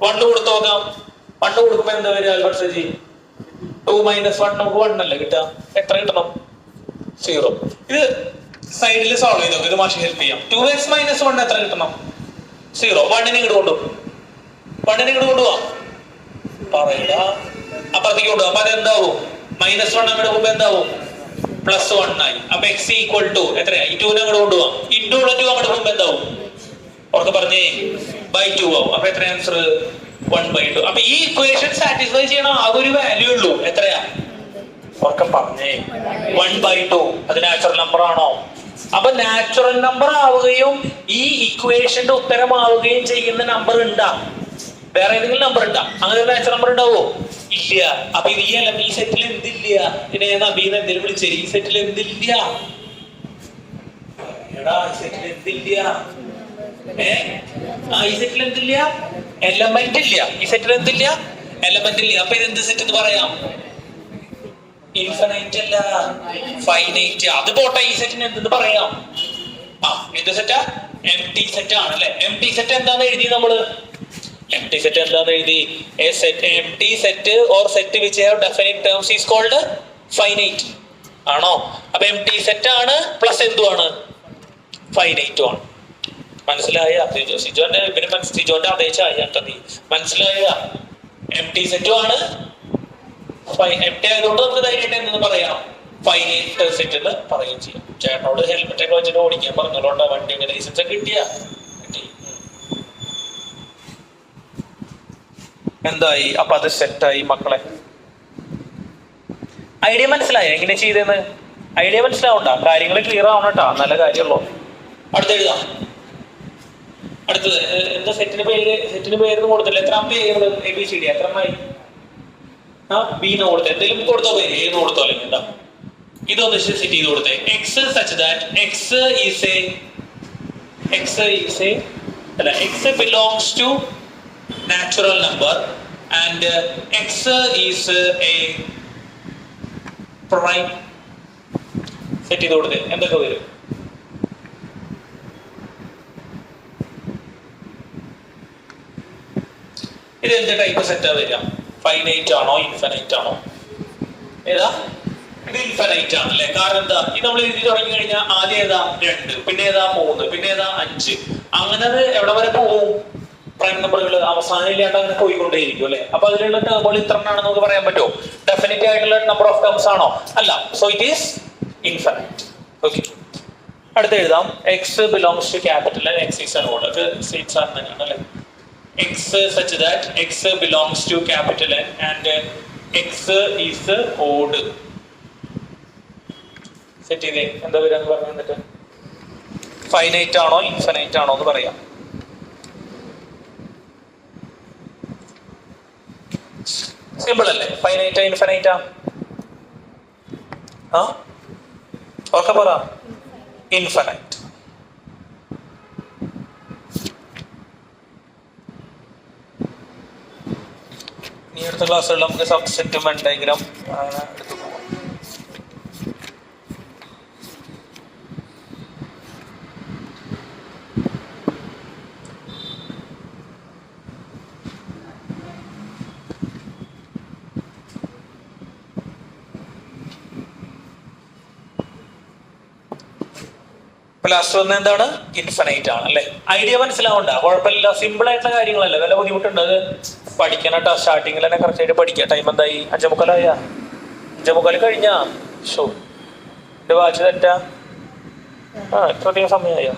1 കൊടുത്തു നോക്കാം 1 കൊടുക്കുമ്പോ എന്താ വരിക ആൽബർട്ട് സജി 2 മൈനസ് 1 നമുക്ക് 1 അല്ലേ കിട്ടുക എത്ര കിട്ടണം 0 ഇത് സൈഡിൽ സോൾവ് ചെയ്ത് നോക്കാം ഇത് മാഷി ഹെൽപ്പ് ചെയ്യാം 2x മൈനസ് 1 എത്ര കിട്ടണം 0 1 ഇങ്ങോട്ട് കൊണ്ടുപോവാം പറയില്ല അപ്പുറത്തേക്ക് കൊണ്ടുപോകാം അപ്പൊ അതെന്താവും മൈനസ് 1 അങ്ങോട്ട് പോകുമ്പോ എന്താവും പ്ലസ് 1 ആയി അപ്പൊ എക്സ് ഈക്വൽ ടു എത്രയായി 2 അങ്ങോട്ട് കൊണ്ടുപോവാം ഇൻറ്റു 2 അങ്ങോട്ട് പോകുമ്പോ എന്താവും ഓർക്ക് പറഞ്ഞേ ബൈ 2 ആവും അപ്പൊ എത്ര ആൻസർ 1/2 അപ്പൊ ഈ ഇക്വേഷൻ സാറ്റിസ്ഫൈ ചെയ്യണം ആ ഒരു വാല്യൂ ഉള്ളൂ എത്രയാ ഓർക്ക് പറഞ്ഞേ 1/2 അത് നാച്ചുറൽ നമ്പർ ആണോ അപ്പൊ നാച്ചുറൽ നമ്പർ ആവുകയും ഈ ഇക്വേഷന്റെ ഉത്തരമാവുകയും ചെയ്യുന്ന നമ്പർ ഉണ്ടാ വേറെ ഏതെങ്കിലും നമ്പർ ഉണ്ടാ അങ്ങനെ ഒരു നാച്ചുറൽ നമ്പർ ഉണ്ടാവോ ഇല്ല അപ്പൊ ഇത് ഈ സെറ്റിൽ എന്തില്ല പിന്നെ നബീന്ന് എന്തെങ്കിലും വിളിച്ചേ ഈ സെറ്റിൽ എന്തില്ല എടാ ഈ സെറ്റിൽ എന്തില്ല ഈ സെറ്റിൽ എന്തില്ല എലമെന്റ് ഇല്ല ഈ സെറ്റിൽ എന്തില്ല എലമെന്റ് ഇല്ല അപ്പൊ ഇത് എന്ത് സെറ്റ് എന്ന് പറയാം ഇൻഫിനൈറ്റ് അല്ല ഫൈനൈറ്റ് അത് പോട്ടെ ഈ സെറ്റിന് എന്തെന്ന് പറയാം എന്ത് സെറ്റാ എംപ്റ്റി സെറ്റ് ആണ് അല്ലെ എംപ്റ്റി സെറ്റ് എന്താന്ന് എഴുതി നമ്മള് എംപ്റ്റി സെറ്റ് എന്താന്ന് എഴുതി a set empty set or set which have definite terms is called finite ആണോ അപ്പൊ എംപ്റ്റി സെറ്റ് ആണ് പ്ലസ് എന്തുമാണ് ഫൈനൈറ്റും ആണ് മനസ്സിലായ സിജോന്റെ പിന്നെ സിജോന്റെ അതേ ചായ മനസ്സിലായ എംപ്റ്റി സെറ്റും ആണ് എംപ്റ്റി ആയതുകൊണ്ട് നമുക്ക് ധൈര്യമായിട്ട് എന്തെന്ന് പറയാം ഫൈനൈറ്റ് സെറ്റ് എന്ന് പറയുകയും ചെയ്യും ചേട്ടനോട് ഹെൽമെറ്റ് ഒക്കെ വെച്ചിട്ട് ഓടിക്കാൻ പറഞ്ഞോണ്ട് വണ്ടി ലൈസൻസ് ഒക്കെ കിട്ടി എന്തായി അപ്പൊ അത് സെറ്റായി മക്കളെ ഐഡിയ മനസ്സിലായോ എങ്ങനെ ചെയ്തെന്ന് ഐഡിയ മനസ്സിലാവണ്ട കാര്യങ്ങൾ ക്ലിയർ ആവണം കേട്ടോ നല്ല കാര്യമുള്ളൂ അടുത്ത് എഴുതാം അടുത്തത് എന്താ സെറ്റിന് പേര് കൊടുത്തില്ല എത്രാം പേര് ABCD എത്രമായി ബിന്ന് കൊടുത്തേ എന്തെങ്കിലും കൊടുത്തോ പേര് ഏന്ന് കൊടുത്തോ അല്ലെങ്കിൽ എന്താ ഇതൊന്ന് സെറ്റ് ചെയ്ത് കൊടുത്തേ x such that x belongs to natural number and x is a prime set ചെയ്ത് കൊടുത്തേ എന്തൊക്കെ വരും ഇത് എന്ത് ടൈപ്പ് സെറ്റാ വരിക ഫൈനൈറ്റ് ആണോ ഇൻഫിനൈറ്റ് ആണോ ഏതാ ഇത് ഇൻഫിനൈറ്റ് ആണല്ലേ കാരണം എന്താ ഇത് നമ്മൾ എഴുതി തുടങ്ങി കഴിഞ്ഞാൽ ആദ്യം ഏതാ 2 പിന്നെ ഏതാ 3 പിന്നെ ഏതാ 5 അങ്ങനെ അത് എവിടെ വരെ പോവും പ്രൈം നമ്പറുകൾ അവസാനം ഇല്ലാണ്ട് അങ്ങനെ പോയിക്കൊണ്ടേയിരിക്കും അല്ലെ അപ്പൊ അതിലുള്ള ടേമുകൾ ഇത്ര ആണെന്ന് നമുക്ക് പറയാൻ പറ്റുമോ ഡെഫിനറ്റ് ആയിട്ടുള്ള നമ്പർ ഓഫ് ടേംസ് ആണോ അല്ല so it is infinite okay അടുത്ത് എഴുതാം x belongs to capital x is an order sets ആണ് തന്നെയാണ് അല്ലെ x such that x belongs to capital N and x is odd set ചെയ്തേ എന്താ വരാന്ന് പറഞ്ഞു എന്നിട്ട് ഫൈനൈറ്റ് ആണോ ഇൻഫിനൈറ്റ് ആണോ എന്ന് പറയാം സിമ്പിൾ അല്ലേ ഫൈനൈറ്റാ ഇൻഫിനൈറ്റാ ഓക്കെ പറ ഇൻഫിനൈറ്റ് നീ അടുത്ത ക്ലാസ്സുകളിൽ നമുക്ക് സബ്സെറ്റ് വെൻ ഡയഗ്രാം എടുത്തു പോകാം. ലാസ്റ്റ് വന്ന എന്താണ്? ഇൻഫിനൈറ്റ് ആണ് അല്ലെ. ഐഡിയ മനസ്സിലാവണ്ട, കുഴപ്പമില്ല, സിമ്പിൾ ആയിട്ടുള്ള കാര്യങ്ങളല്ല, വല്ല ബുദ്ധിമുട്ടുണ്ട് അത് പഠിക്കാനാട്ടോ. സ്റ്റാർട്ടിങ്ങിൽ തന്നെ കറക്റ്റ് ആയിട്ട് പഠിക്കുക. ടൈം എന്തായി? 5:45. 5:45 കഴിഞ്ഞാ? ഷോ, എന്റെ വാച്ച് തെറ്റാ? ഇത്ര അധികം സമയമായോ?